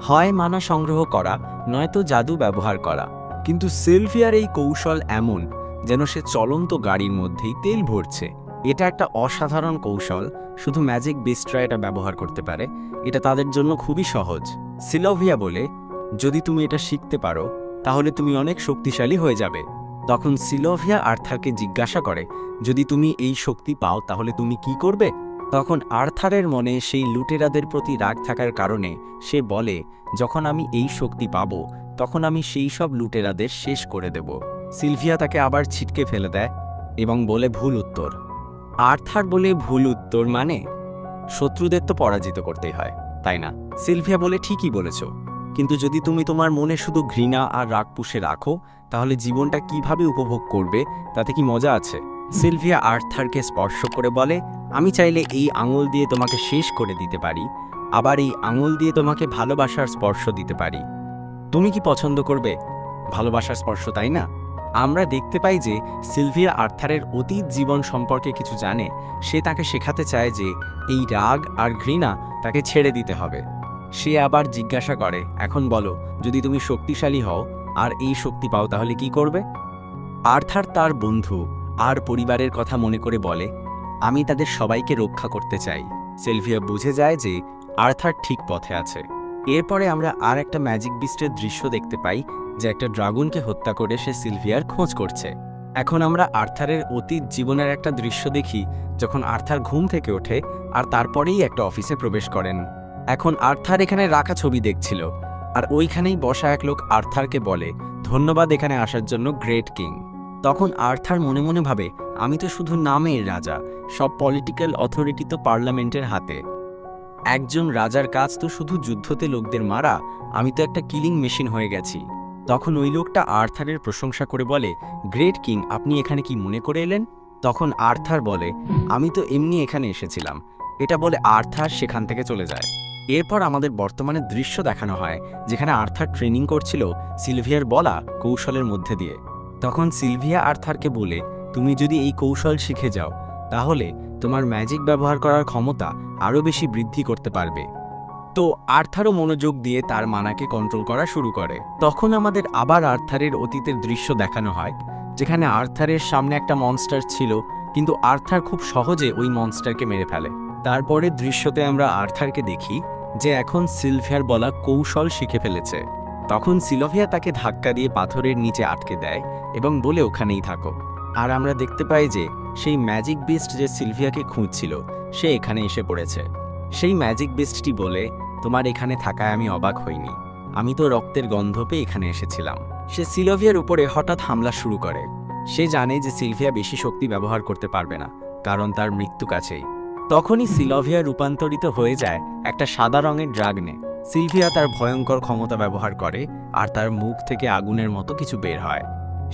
হয় মানা সংগ্রহ করা, নয়তো জাদু ব্যবহার করা। কিন্তু সিলভিয়ার এই কৌশল এমন যেন সে চলন্ত গাড়ির মধ্যেই তেল ভরছে। এটা একটা অসাধারণ কৌশল, শুধু ম্যাজিক বিস্টরা এটা ব্যবহার করতে পারে। এটা তাদের জন্য খুবই সহজ। সিলভিয়া বলে, যদি তুমি এটা শিখতে পারো তাহলে তুমি অনেক শক্তিশালী হয়ে যাবে। তখন সিলভিয়া আর্থারকে জিজ্ঞাসা করে, যদি তুমি এই শক্তি পাও তাহলে তুমি কি করবে? তখন আর্থারের মনে সেই লুটেরাদের প্রতি রাগ থাকার কারণে সে বলে, যখন আমি এই শক্তি পাবো তখন আমি সেই সব লুটেরাদের শেষ করে দেব। সিলভিয়া তাকে আবার ছিটকে ফেলে দেয় এবং বলে, ভুল উত্তর। আর্থার বলে, ভুল উত্তর মানে? শত্রুদের তো পরাজিত করতেই হয়, তাই না? সিলভিয়া বলে, ঠিকই বলেছ, কিন্তু যদি তুমি তোমার মনে শুধু ঘৃণা আর রাগ পুষে রাখো তাহলে জীবনটা কিভাবে উপভোগ করবে, তাতে কি মজা আছে? সিলভিয়া আর্থারকে স্পর্শ করে বলে, আমি চাইলে এই আঙুল দিয়ে তোমাকে শেষ করে দিতে পারি, আবার এই আঙুল দিয়ে তোমাকে ভালোবাসার স্পর্শ দিতে পারি। তুমি কি পছন্দ করবে ভালোবাসার স্পর্শ, তাই না? আমরা দেখতে পাই যে সিলভিয়া আর্থারের অতীত জীবন সম্পর্কে কিছু জানে। সে তাকে শেখাতে চায় যে এই রাগ আর ঘৃণা তাকে ছেড়ে দিতে হবে। সে আবার জিজ্ঞাসা করে, এখন বলো, যদি তুমি শক্তিশালী হও আর এই শক্তি পাও তাহলে কি করবে? আর্থার তার বন্ধু আর পরিবারের কথা মনে করে বলে, আমি তাদের সবাইকে রক্ষা করতে চাই। সিলভিয়া বুঝে যায় যে আর্থার ঠিক পথে আছে। এরপরে আমরা আর একটা ম্যাজিক বিস্টের দৃশ্য দেখতে পাই, যে একটা ড্রাগনকে হত্যা করে সে সিলভিয়ার খোঁজ করছে। এখন আমরা আর্থারের অতীত জীবনের একটা দৃশ্য দেখি, যখন আর্থার ঘুম থেকে ওঠে আর তারপরেই একটা অফিসে প্রবেশ করেন। এখন আর্থার এখানে রাখা ছবি দেখছিল, আর ওইখানেই বসা এক লোক আর্থারকে বলে, ধন্যবাদ এখানে আসার জন্য গ্রেট কিং। তখন আর্থার মনে মনে ভাবে, আমি তো শুধু নামের রাজা, সব পলিটিক্যাল অথরিটি তো পার্লামেন্টের হাতে। একজন রাজার কাজ তো শুধু যুদ্ধতে লোকদের মারা, আমি তো একটা কিলিং মেশিন হয়ে গেছি। তখন ওই লোকটা আর্থারের প্রশংসা করে বলে, গ্রেট কিং, আপনি এখানে কি মনে করে এলেন? তখন আর্থার বলে, আমি তো এমনি এখানে এসেছিলাম। এটা বলে আর্থার সেখান থেকে চলে যায়। এরপর আমাদের বর্তমানে দৃশ্য দেখানো হয়, যেখানে আর্থার ট্রেনিং করছিল সিলভিয়ার বলা কৌশলের মধ্যে দিয়ে। তখন সিলভিয়া আর্থারকে বলে, তুমি যদি এই কৌশল শিখে যাও তাহলে তোমার ম্যাজিক ব্যবহার করার ক্ষমতা আরও বেশি বৃদ্ধি করতে পারবে। তো আর্থারও মনোযোগ দিয়ে তার মানাকে কন্ট্রোল করা শুরু করে। তখন আমাদের আবার আর্থারের অতীতের দৃশ্য দেখানো হয়, যেখানে আর্থারের সামনে একটা মনস্টার ছিল, কিন্তু আর্থার খুব সহজে ওই মনস্টারকে মেরে ফেলে। তারপরে দৃশ্যতে আমরা আর্থারকে দেখি যে এখন সিলভিয়ার বলা কৌশল শিখে ফেলেছে। তখন সিলভিয়া তাকে ধাক্কা দিয়ে পাথরের নিচে আটকে দেয় এবং বলে, ওখানেই থাকো। আর আমরা দেখতে পাই যে সেই ম্যাজিক বিস্ট যে সিলভিয়াকে খুঁজছিল সে এখানে এসে পড়েছে। সেই ম্যাজিক বিস্টটি বলে, তোমার এখানে থাকায় আমি অবাক হইনি, আমি তো রক্তের গন্ধ পেয়ে এখানে এসেছিলাম। সে সিলভিয়ার উপরে হঠাৎ হামলা শুরু করে। সে জানে যে সিলভিয়া বেশি শক্তি ব্যবহার করতে পারবে না, কারণ তার মৃত্যু কাছেই। তখনই সিলভিয়া রূপান্তরিত হয়ে যায় একটা সাদা রঙের ড্রাগনে। সিলভিয়া তার ভয়ঙ্কর ক্ষমতা ব্যবহার করে আর তার মুখ থেকে আগুনের মতো কিছু বের হয়।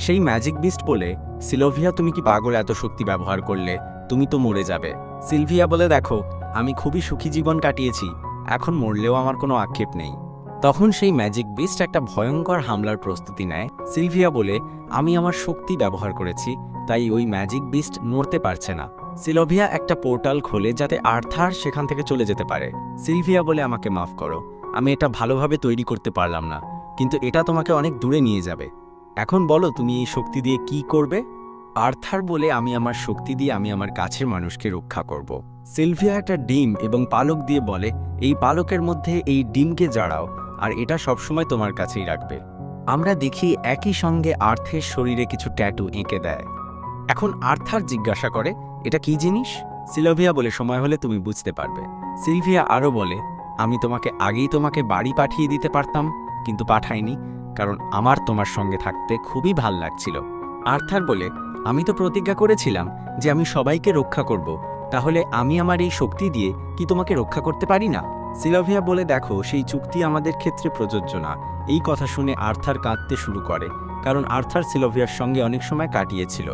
সেই ম্যাজিক বিস্ট বলে, সিলভিয়া তুমি কি পাগল, এত শক্তি ব্যবহার করলে তুমি তো মরে যাবে। সিলভিয়া বলে, দেখো আমি খুবই সুখী জীবন কাটিয়েছি, এখন মরলেও আমার কোনো আক্ষেপ নেই। তখন সেই ম্যাজিক বিস্ট একটা ভয়ঙ্কর হামলার প্রস্তুতি নেয়। সিলভিয়া বলে, আমি আমার শক্তি ব্যবহার করেছি, তাই ওই ম্যাজিক বিস্ট নড়তে পারছে না। সিলভিয়া একটা পোর্টাল খোলে যাতে আর্থার সেখান থেকে চলে যেতে পারে। সিলভিয়া বলে, আমাকে মাফ করো, আমি এটা ভালোভাবে তৈরি করতে পারলাম না, কিন্তু এটা তোমাকে অনেক দূরে নিয়ে যাবে। এখন বলো তুমি এই শক্তি দিয়ে কি করবে? আর্থার বলে, আমি আমার শক্তি দিয়ে আমি আমার কাছের মানুষকে রক্ষা করব। সিলভিয়া একটা ডিম এবং পালক দিয়ে বলে, এই পালকের মধ্যে এই ডিমকে জড়াও আর এটা সবসময় তোমার কাছেই রাখবে। আমরা দেখি একই সঙ্গে আর্থের শরীরে কিছু ট্যাটু এঁকে দেয়। এখন আর্থার জিজ্ঞাসা করে, এটা কি জিনিস? সিলভিয়া বলে, সময় হলে তুমি বুঝতে পারবে। সিলভিয়া আরও বলে, আমি তোমাকে বাড়ি পাঠিয়ে দিতে পারতাম, কিন্তু পাঠাইনি, কারণ আমার তোমার সঙ্গে থাকতে খুবই ভাল লাগছিল। আর্থার বলে, আমি তো প্রতিজ্ঞা করেছিলাম যে আমি সবাইকে রক্ষা করব, তাহলে আমি আমার এই শক্তি দিয়ে কি তোমাকে রক্ষা করতে পারি না? সিলভিয়া বলে, দেখো সেই চুক্তি আমাদের ক্ষেত্রে প্রযোজ্য না। এই কথা শুনে আর্থার কাঁদতে শুরু করে, কারণ আর্থার সিলভিয়ার সঙ্গে অনেক সময় কাটিয়েছিল।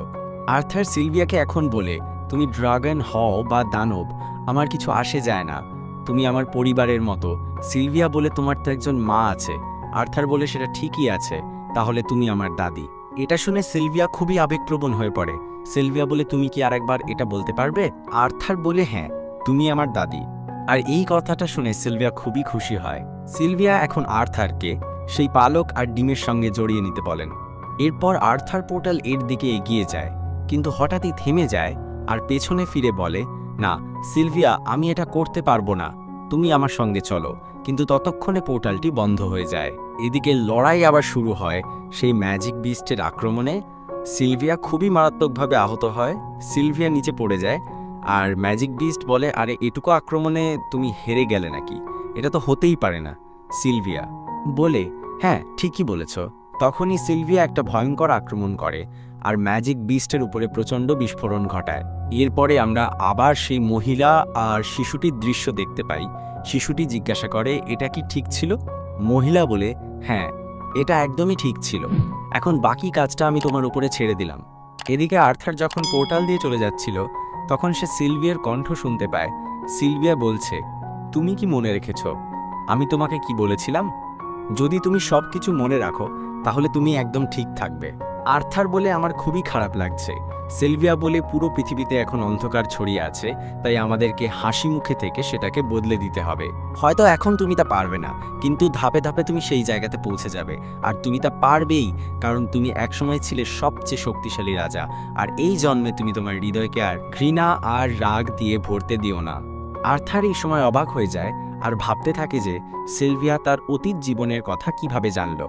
আর্থার সিলভিয়াকে এখন বলে, তুমি ড্রাগন হও বা দানব, আমার কিছু আসে যায় না, তুমি আমার পরিবারের মতো। সিলভিয়া বলে, তোমার তো একজন মা আছে। আর্থার বলে, সেটা ঠিকই আছে, তাহলে তুমি আমার দাদি। এটা শুনে সিলভিয়া খুবই আবেগপ্রবণ হয়ে পড়ে। সিলভিয়া বলে, তুমি কি আরেকবার এটা বলতে পারবে? আর্থার বলে, হ্যাঁ, তুমি আমার দাদি। আর এই কথাটা শুনে সিলভিয়া খুবই খুশি হয়। সিলভিয়া এখন আর্থারকে সেই পালক আর ডিমের সঙ্গে জড়িয়ে নিতে বলেন। এরপর আর্থার পোর্টাল এর দিকে এগিয়ে যায়, কিন্তু হঠাৎই থেমে যায় আর পেছনে ফিরে বলে, না সিলভিয়া, আমি এটা করতে পারবো না, তুমি আমার সঙ্গে চলো। কিন্তু ততক্ষণে পোর্টালটি বন্ধ হয়ে যায়। এদিকে লড়াই আবার শুরু হয় সেই ম্যাজিক বিস্টের আক্রমণে। সিলভিয়া খুবই মারাত্মকভাবে আহত হয়, সিলভিয়া নিচে পড়ে যায় আর ম্যাজিক বিস্ট বলে, আরে এটুকু আক্রমণে তুমি হেরে গেলে নাকি? এটা তো হতেই পারে না। সিলভিয়া বলে, হ্যাঁ ঠিকই বলেছ। তখনই সিলভিয়া একটা ভয়ঙ্কর আক্রমণ করে আর ম্যাজিক বিস্টের উপরে প্রচণ্ড বিস্ফোরণ ঘটায়। এরপরে আমরা আবার সেই মহিলা আর শিশুটির দৃশ্য দেখতে পাই। শিশুটি জিজ্ঞাসা করে, এটা কি ঠিক ছিল? মহিলা বলে, হ্যাঁ এটা একদমই ঠিক ছিল, এখন বাকি কাজটা আমি তোমার উপরে ছেড়ে দিলাম। এদিকে আর্থার যখন পোর্টাল দিয়ে চলে যাচ্ছিল, তখন সে সিলভিয়ার কণ্ঠ শুনতে পায়। সিলভিয়া বলছে, তুমি কি মনে রেখেছ আমি তোমাকে কি বলেছিলাম? যদি তুমি সব কিছু মনে রাখো তাহলে তুমি একদম ঠিক থাকবে। আর্থার বলে, আমার খুবই খারাপ লাগছে। সিলভিয়া বলে, পুরো পৃথিবীতে এখন অন্ধকার ছড়িয়ে আছে, তাই আমাদেরকে হাসি মুখে থেকে সেটাকে বদলে দিতে হবে। হয়তো এখন তুমি তা পারবে না, কিন্তু ধাপে ধাপে তুমি সেই জায়গাতে পৌঁছে যাবে। আর তুমি তা পারবেই, কারণ তুমি একসময় ছিলে সবচেয়ে শক্তিশালী রাজা। আর এই জন্মে তুমি তোমার হৃদয়কে আর ঘৃণা আর রাগ দিয়ে ভরতে দিও না। আর্থার এই সময় অবাক হয়ে যায় আর ভাবতে থাকে যে সিলভিয়া তার অতীত জীবনের কথা কিভাবে জানল।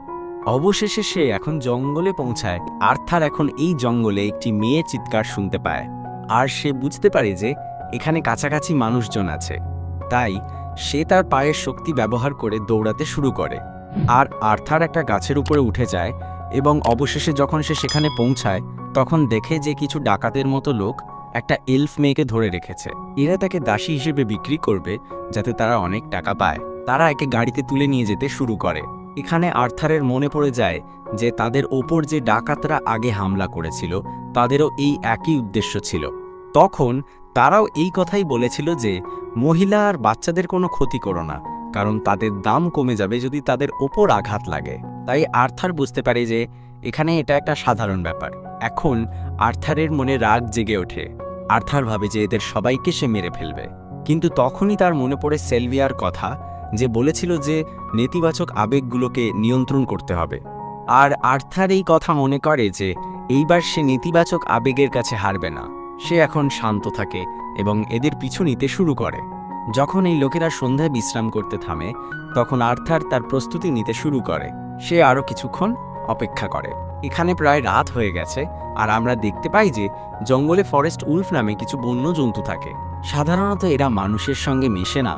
অবশেষে সে এখন জঙ্গলে পৌঁছায়। আর্থার এখন এই জঙ্গলে একটি মেয়ে চিৎকার শুনতে পায় আর সে বুঝতে পারে যে এখানে কাছাকাছি মানুষজন আছে। তাই সে তার পায়ের শক্তি ব্যবহার করে দৌড়াতে শুরু করে আর আর্থার একটা গাছের উপরে উঠে যায় এবং অবশেষে যখন সে সেখানে পৌঁছায় তখন দেখে যে কিছু ডাকাতের মতো লোক একটা এলফ মেয়েকে ধরে রেখেছে। এরা তাকে দাসী হিসেবে বিক্রি করবে যাতে তারা অনেক টাকা পায়। তারা একে গাড়িতে তুলে নিয়ে যেতে শুরু করে। এখানে আর্থারের মনে পড়ে যায় যে তাদের ওপর যে ডাকাতরা আগে হামলা করেছিল তাদেরও এই একই উদ্দেশ্য ছিল। তখন তারাও এই কথাই বলেছিল যে মহিলা আর বাচ্চাদের কোনো ক্ষতি করো না, কারণ তাদের দাম কমে যাবে যদি তাদের ওপর আঘাত লাগে। তাই আর্থার বুঝতে পারে যে এখানে এটা একটা সাধারণ ব্যাপার। এখন আর্থারের মনে রাগ জেগে ওঠে। আর্থার ভাবে যে এদের সবাইকে সে মেরে ফেলবে, কিন্তু তখনই তার মনে পড়ে সিলভিয়ার কথা, যে বলেছিল যে নেতিবাচক আবেগগুলোকে নিয়ন্ত্রণ করতে হবে। আর আর্থার এই কথা মনে করে যে এইবার সে নেতিবাচক আবেগের কাছে হারবে না। সে এখন শান্ত থাকে এবং এদের পিছু নিতে শুরু করে। যখন এই লোকেরা সন্ধ্যায় বিশ্রাম করতে থামে তখন আর্থার তার প্রস্তুতি নিতে শুরু করে। সে আরও কিছুক্ষণ অপেক্ষা করে। এখানে প্রায় রাত হয়ে গেছে আর আমরা দেখতে পাই যে জঙ্গলে ফরেস্ট উলফ নামে কিছু বন্য জন্তু থাকে। সাধারণত এরা মানুষের সঙ্গে মেশে না,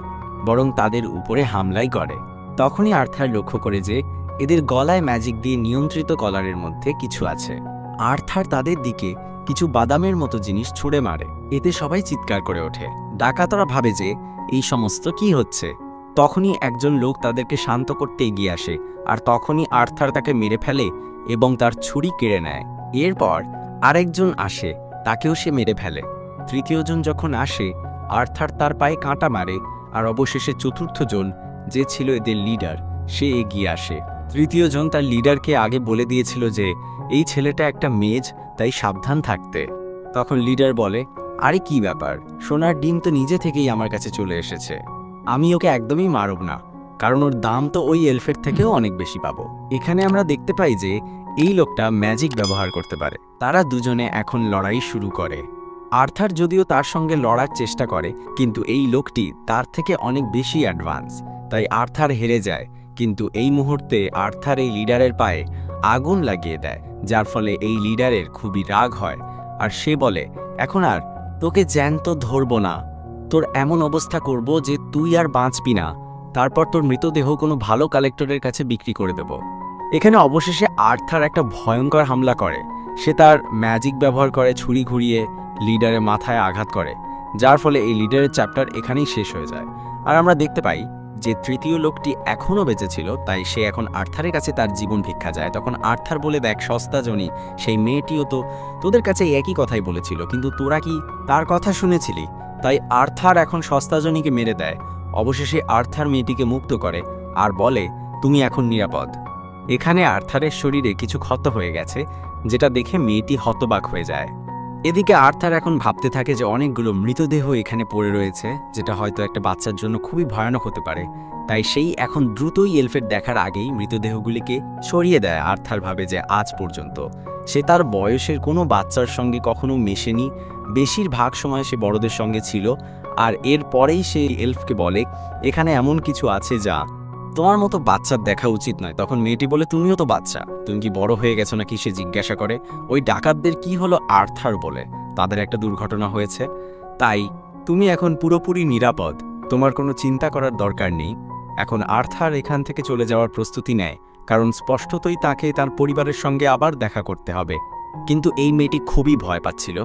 বরং তাদের উপরে হামলাই করে। তখনই আর্থার লক্ষ্য করে যে এদের গলায় ম্যাজিক দিয়ে নিয়ন্ত্রিত কলারের মধ্যে কিছু আছে। আর্থার তাদের দিকে কিছু বাদামের মতো জিনিস ছুঁড়ে মারে। এতে সবাই চিৎকার করে ওঠে। ডাকাতরা ভাবে যে এই সমস্ত কি হচ্ছে। তখনই একজন লোক তাদেরকে শান্ত করতে এগিয়ে আসে, আর তখনই আর্থার তাকে মেরে ফেলে এবং তার ছুরি কেড়ে নেয়। এরপর আরেকজন আসে, তাকেও সে মেরে ফেলে। তৃতীয়জন যখন আসে, আর্থার তার পায়ে কাঁটা মারে, আর অবশেষে চতুর্থজন, যে ছিল এদের লিডার, সে এগিয়ে আসে। তৃতীয়জন তার লিডারকে আগে বলে দিয়েছিল যে এই ছেলেটা একটা মেজ, তাই সাবধান থাকতে। তখন লিডার বলে, আরে কি ব্যাপার, সোনার ডিম তো নিজে থেকেই আমার কাছে চলে এসেছে, আমি ওকে একদমই মারব না, কারণ ওর দাম তো ওই এলফের থেকেও অনেক বেশি পাবো। এখানে আমরা দেখতে পাই যে এই লোকটা ম্যাজিক ব্যবহার করতে পারে। তারা দুজনে এখন লড়াই শুরু করে। আর্থার যদিও তার সঙ্গে লড়ার চেষ্টা করে, কিন্তু এই লোকটি তার থেকে অনেক বেশি অ্যাডভান্স, তাই আর্থার হেরে যায়। কিন্তু এই মুহূর্তে আর্থার এই লিডারের পায়ে আগুন লাগিয়ে দেয়, যার ফলে এই লিডারের খুবই রাগ হয়, আর সে বলে, এখন আর তোকে জ্যান্ত ধরব না, তোর এমন অবস্থা করব যে তুই আর বাঁচবি না, তারপর তোর মৃতদেহ কোনো ভালো কালেক্টরের কাছে বিক্রি করে দেব। এখানে অবশেষে আর্থার একটা ভয়ঙ্কর হামলা করে। সে তার ম্যাজিক ব্যবহার করে ছুরি ঘুরিয়ে লিডারের মাথায় আঘাত করে, যার ফলে এই লিডারের চ্যাপ্টার এখানেই শেষ হয়ে যায়। আর আমরা দেখতে পাই যে তৃতীয় লোকটি এখনও বেঁচে ছিল, তাই সে এখন আর্থারের কাছে তার জীবন ভিক্ষা যায়। তখন আর্থার বলে, দেখ সস্তা জনি, সেই মেয়েটিও তো তোদের কাছে একই কথাই বলেছিল, কিন্তু তোরা কি তার কথা শুনেছিলি? তাই আর্থার এখন সস্তা জনিকে মেরে দেয়। অবশেষে আর্থার মেয়েটিকে মুক্ত করে আর বলে, তুমি এখন নিরাপদ। এখানে আর্থারের শরীরে কিছু ক্ষত হয়ে গেছে, যেটা দেখে মেয়েটি হতবাক হয়ে যায়। এদিকে আর্থার এখন ভাবতে থাকে যে অনেকগুলো মৃতদেহ এখানে পড়ে রয়েছে, যেটা হয়তো একটা বাচ্চার জন্য খুবই ভয়ানক হতে পারে। তাই সেই এখন দ্রুতই এলফের দেখার আগেই মৃতদেহগুলিকে সরিয়ে দেয়। আর্থার ভাবে যে আজ পর্যন্ত সে তার বয়সের কোনো বাচ্চার সঙ্গে কখনো মেশেনি, বেশিরভাগ সময় সে বড়দের সঙ্গে ছিল। আর এর পরেই সে এলফকে বলে, এখানে এমন কিছু আছে যা তোমার মতো বাচ্চার দেখা উচিত নয়। তখন মেয়েটি বলে, তুমিও তো বাচ্চা, তুমি কি বড় হয়ে গেছো নাকি? সে জিজ্ঞাসা করে, ওই ডাকাতদের কি হলো? আর্থার বলে, তাদের একটা দুর্ঘটনা হয়েছে, তাই তুমি এখন পুরোপুরি নিরাপদ, তোমার কোনো চিন্তা করার দরকার নেই। এখন আর্থার এখান থেকে চলে যাওয়ার প্রস্তুতি নেয়, কারণ স্পষ্টতই তাকে তার পরিবারের সঙ্গে আবার দেখা করতে হবে। কিন্তু এই মেয়েটি খুবই ভয় পাচ্ছিল,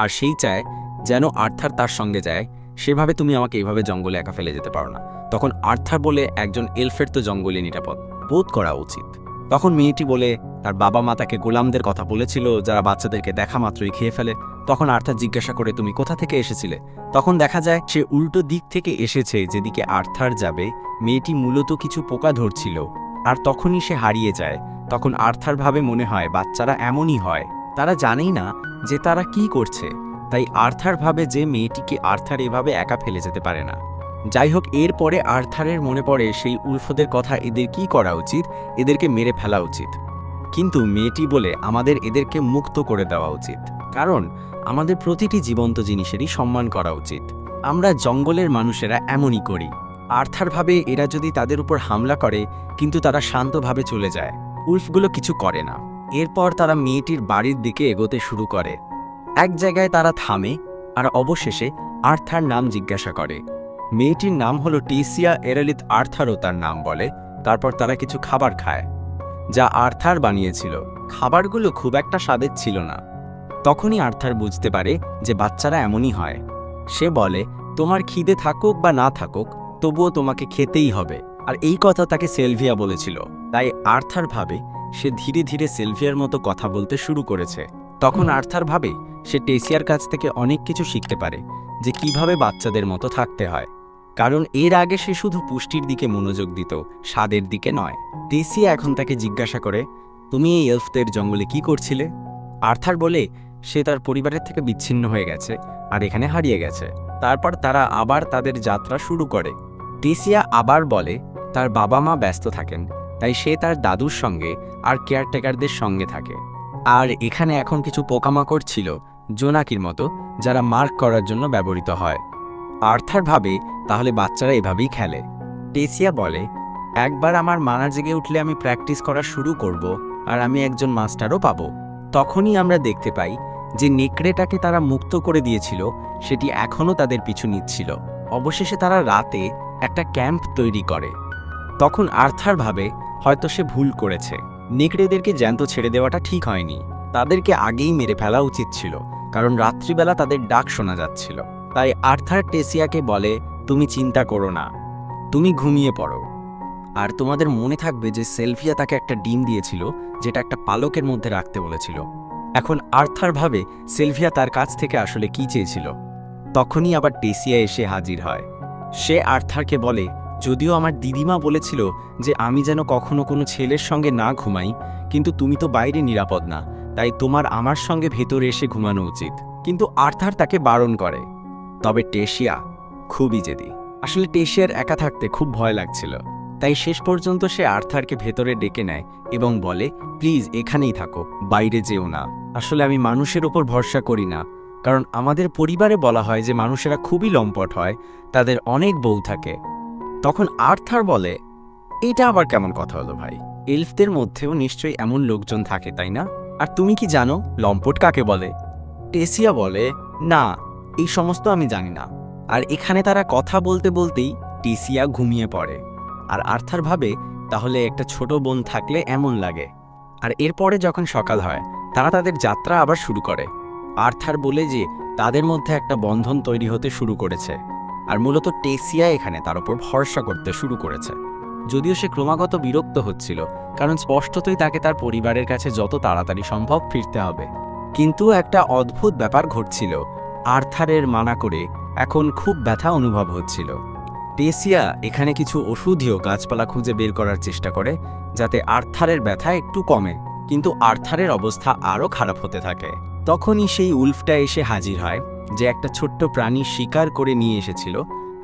আর সেই চায় যেন আর্থার তার সঙ্গে যায়। সেভাবে তুমি আমাকে এইভাবে জঙ্গলে একা ফেলে যেতে পারো না। তখন আর্থার বলে, একজন এলফের তো জঙ্গলে নিরাপদ বোধ করা উচিত। তখন মেয়েটি বলে, তার বাবা মা তাকে গোলামদের কথা বলেছিল, যারা বাচ্চাদেরকে দেখা মাত্রই খেয়ে ফেলে। তখন আর্থার জিজ্ঞাসা করে, তুমি কোথা থেকে এসেছিলে? তখন দেখা যায় সে উল্টো দিক থেকে এসেছে, যেদিকে আর্থার যাবে। মেয়েটি মূলত কিছু পোকা ধরছিল, আর তখনই সে হারিয়ে যায়। তখন আর্থার ভাবে, মনে হয় বাচ্চারা এমনই হয়, তারা জানেই না যে তারা কি করছে। তাই আর্থার ভাবে যে মেয়েটিকে আর্থার এভাবে একা ফেলে যেতে পারে না। যাই হোক, এরপরে আর্থারের মনে পড়ে সেই উলফদের কথা, এদের কি করা উচিত? এদেরকে মেরে ফেলা উচিত। কিন্তু মেয়েটি বলে, আমাদের এদেরকে মুক্ত করে দেওয়া উচিত, কারণ আমাদের প্রতিটি জীবন্ত জিনিসেরই সম্মান করা উচিত। আমরা জঙ্গলের মানুষেরা এমনই করি। আর্থার ভাবে এরা যদি তাদের উপর হামলা করে, কিন্তু তারা শান্তভাবে চলে যায়, উলফগুলো কিছু করে না। এরপর তারা মেয়েটির বাড়ির দিকে এগোতে শুরু করে। এক জায়গায় তারা থামে, আর অবশেষে আর্থার নাম জিজ্ঞাসা করে। মেয়েটির নাম হলো টেসিয়া এরেলিথ। আর্থারও তার নাম বলে। তারপর তারা কিছু খাবার খায়, যা আর্থার বানিয়েছিল। খাবারগুলো খুব একটা স্বাদের ছিল না। তখনই আর্থার বুঝতে পারে যে বাচ্চারা এমনই হয়। সে বলে, তোমার খিদে থাকুক বা না থাকুক, তবুও তোমাকে খেতেই হবে। আর এই কথা তাকে সেলভিয়া বলেছিল। তাই আর্থার ভাবে সে ধীরে ধীরে সেলভিয়ার মতো কথা বলতে শুরু করেছে। তখন আর্থার ভাবে সে টেসিয়ার কাছ থেকে অনেক কিছু শিখতে পারে, যে কিভাবে বাচ্চাদের মতো থাকতে হয়, কারণ এর আগে সে শুধু পুষ্টির দিকে মনোযোগ দিত, স্বাদের দিকে নয়। টেসিয়া এখন তাকে জিজ্ঞাসা করে, তুমি এই এলফদের জঙ্গলে কি করছিলে? আর্থার বলে, সে তার পরিবারের থেকে বিচ্ছিন্ন হয়ে গেছে আর এখানে হারিয়ে গেছে। তারপর তারা আবার তাদের যাত্রা শুরু করে। টেসিয়া আবার বলে, তার বাবা মা ব্যস্ত থাকেন, তাই সে তার দাদুর সঙ্গে আর কেয়ারটেকারদের সঙ্গে থাকে। আর এখানে এখন কিছু পোকামাকড় ছিল, জোনাকির মতো, যারা মার্ক করার জন্য ব্যবহৃত হয়। আর্থার ভাবে তাহলে বাচ্চারা এভাবেই খেলে। টেসিয়া বলে, একবার আমার মানা জেগে উঠলে আমি প্র্যাকটিস করা শুরু করব, আর আমি একজন মাস্টারও পাবো। তখনই আমরা দেখতে পাই যে নেকড়েটাকে তারা মুক্ত করে দিয়েছিল, সেটি এখনও তাদের পিছু নিচ্ছিল। অবশেষে তারা রাতে একটা ক্যাম্প তৈরি করে। তখন আর্থার ভাবে হয়তো সে ভুল করেছে, নেকড়েদেরকে জ্যান্ত ছেড়ে দেওয়াটা ঠিক হয়নি, তাদেরকে আগেই মেরে ফেলা উচিত ছিল, কারণ রাত্রিবেলা তাদের ডাক শোনা যাচ্ছিল। তাই আর্থার টেসিয়াকে বলে, তুমি চিন্তা করো না, তুমি ঘুমিয়ে পড়ো। আর তোমাদের মনে থাকবে যে সেলভিয়া তাকে একটা ডিম দিয়েছিল, যেটা একটা পালকের মধ্যে রাখতে বলেছিল। এখন আর্থার ভাবে সেলভিয়া তার কাছ থেকে আসলে কি চেয়েছিল। তখনই আবার টেসিয়া এসে হাজির হয়। সে আর্থারকে বলে, যদিও আমার দিদিমা বলেছিল যে আমি যেন কখনো কোনো ছেলের সঙ্গে না ঘুমাই, কিন্তু তুমি তো বাইরে নিরাপদ না, তাই তোমার আমার সঙ্গে ভেতরে এসে ঘুমানো উচিত। কিন্তু আর্থার তাকে বারণ করে। তবে টেসিয়া খুবই জেদি। আসলে টেসিয়ার একা থাকতে খুব ভয় লাগছিল, তাই শেষ পর্যন্ত সে আর্থারকে ভেতরে ডেকে নেয় এবং বলে, প্লিজ এখানেই থাকো, বাইরে যেও না। আসলে আমি মানুষের ওপর ভরসা করি না, কারণ আমাদের পরিবারে বলা হয় যে মানুষেরা খুবই লম্পট হয়, তাদের অনেক বউ থাকে। তখন আর্থার বলে, এটা আবার কেমন কথা হলো ভাই? এলফদের মধ্যেও নিশ্চয়ই এমন লোকজন থাকে, তাই না? আর তুমি কি জানো লম্পট কাকে বলে? টেসিয়া বলে, না, এই সমস্ত আমি জানি না। আর এখানে তারা কথা বলতে বলতেই টেসিয়া ঘুমিয়ে পড়ে। আর আর্থার ভাবে, তাহলে একটা ছোট বোন থাকলে এমন লাগে। আর এরপরে যখন সকাল হয়, তারা তাদের যাত্রা আবার শুরু করে। আর্থার বলে যে তাদের মধ্যে একটা বন্ধন তৈরি হতে শুরু করেছে, আর মূলত টেসিয়া এখানে তার উপর ভরসা করতে শুরু করেছে। যদিও সে ক্রমাগত বিরক্ত হচ্ছিল, কারণ স্পষ্টতই তাকে তার পরিবারের কাছে যত তাড়াতাড়ি সম্ভব ফিরতে হবে। কিন্তু একটা অদ্ভুত ব্যাপার ঘটছিল। আর্থারের মানা করে এখন খুব ব্যথা অনুভব হচ্ছিল। টেসিয়া এখানে কিছু ওষুধীয় গাছপালা খুঁজে বের করার চেষ্টা করে, যাতে আর্থারের ব্যথা একটু কমে। কিন্তু আর্থারের অবস্থা আরও খারাপ হতে থাকে। তখনই সেই উল্ফটা এসে হাজির হয়, যে একটা ছোট্ট প্রাণী শিকার করে নিয়ে এসেছিল,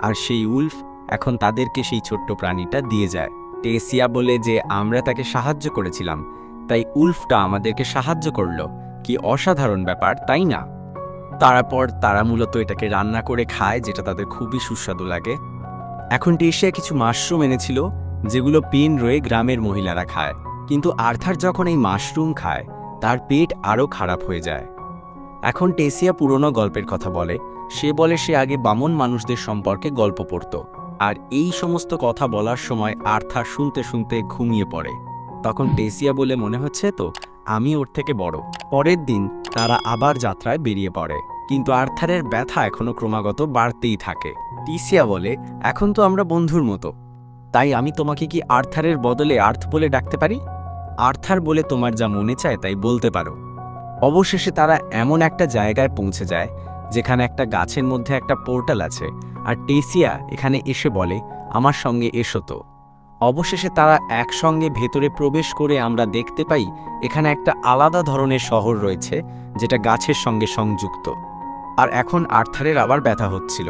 আর সেই উল্ফ এখন তাদেরকে সেই ছোট্ট প্রাণীটা দিয়ে যায়। টেসিয়া বলে যে আমরা তাকে সাহায্য করেছিলাম, তাই উল্ফটা আমাদেরকে সাহায্য করলো। কি অসাধারণ ব্যাপার, তাই না? তারপর তারা মূলত এটাকে রান্না করে খায়, যেটা তাদের খুবই সুস্বাদু লাগে। এখন টেসিয়া কিছু মাশরুম এনেছিল, যেগুলো পেন রয়ে গ্রামের মহিলারা খায়। কিন্তু আর্থার যখন এই মাশরুম খায়, তার পেট আরও খারাপ হয়ে যায়। এখন টেসিয়া পুরনো গল্পের কথা বলে। সে বলে সে আগে বামন মানুষদের সম্পর্কে গল্প পড়ত, আর এই সমস্ত কথা বলার সময় আর্থার শুনতে শুনতে ঘুমিয়ে পড়ে। তখন টেসিয়া বলে, মনে হচ্ছে তো আমি ওর থেকে বড়। পরের দিন তারা আবার যাত্রায় বেরিয়ে পড়ে, কিন্তু আর্থারের ব্যথা এখনো ক্রমাগত বাড়তেই থাকে। টেসিয়া বলে, এখন তো আমরা বন্ধুর মতো, তাই আমি তোমাকে কি আর্থারের বদলে আর্থ বলে ডাকতে পারি? আর্থার বলে, তোমার যা মনে চায় তাই বলতে পারো। অবশেষে তারা এমন একটা জায়গায় পৌঁছে যায়, যেখানে একটা গাছের মধ্যে একটা পোর্টাল আছে। আর টেসিয়া এখানে এসে বলে, আমার সঙ্গে এসো তো। অবশেষে তারা একসঙ্গে ভেতরে প্রবেশ করে আমরা দেখতে পাই এখানে একটা আলাদা ধরনের শহর রয়েছে, যেটা গাছের সঙ্গে সংযুক্ত। আর এখন আর্থারের আবার ব্যথা হচ্ছিল।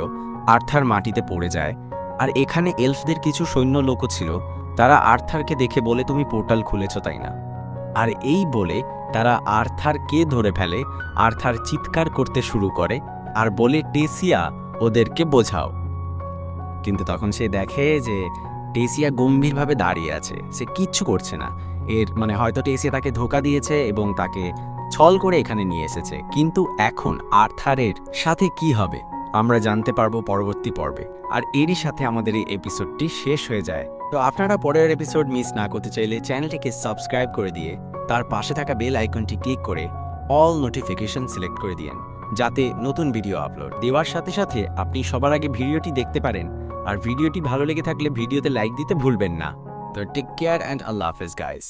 আর্থার মাটিতে পড়ে যায়। আর এখানে এলফদের কিছু সৈন্য লোকও ছিল। তারা আর্থারকে দেখে বলে, তুমি পোর্টাল খুলেছ, তাই না? আর এই বলে তারা আর্থারকে ধরে ফেলে। আর্থার চিৎকার করতে শুরু করে আর বলে, টেসিয়া ওদেরকে বোঝাও। কিন্তু তখন সে দেখে যে টেসিয়া গম্ভীরভাবে দাঁড়িয়ে আছে, সে কিচ্ছু করছে না। এর মানে হয়তো টেসিয়া তাকে ধোঁকা দিয়েছে এবং তাকে ছল করে এখানে নিয়ে এসেছে। কিন্তু এখন আর্থারের সাথে কি হবে আমরা জানতে পারবো পরবর্তী পর্বে। আর এরই সাথে আমাদের এই এপিসোডটি শেষ হয়ে যায়। তো আপনারা পরের এপিসোড মিস না করতে চাইলে চ্যানেলটিকে সাবস্ক্রাইব করে দিয়ে তার পাশে থাকা বেল আইকনটি ক্লিক করে অল নোটিফিকেশন সিলেক্ট করে দিন, যাতে নতুন ভিডিও আপলোড দেওয়ার সাথে সাথে আপনি সবার আগে ভিডিওটি দেখতে পারেন। আর ভিডিওটি ভালো লেগে থাকলে ভিডিওতে লাইক দিতে ভুলবেন না। তো টেক কেয়ার অ্যান্ড আল্লাহ হাফেজ গাইস।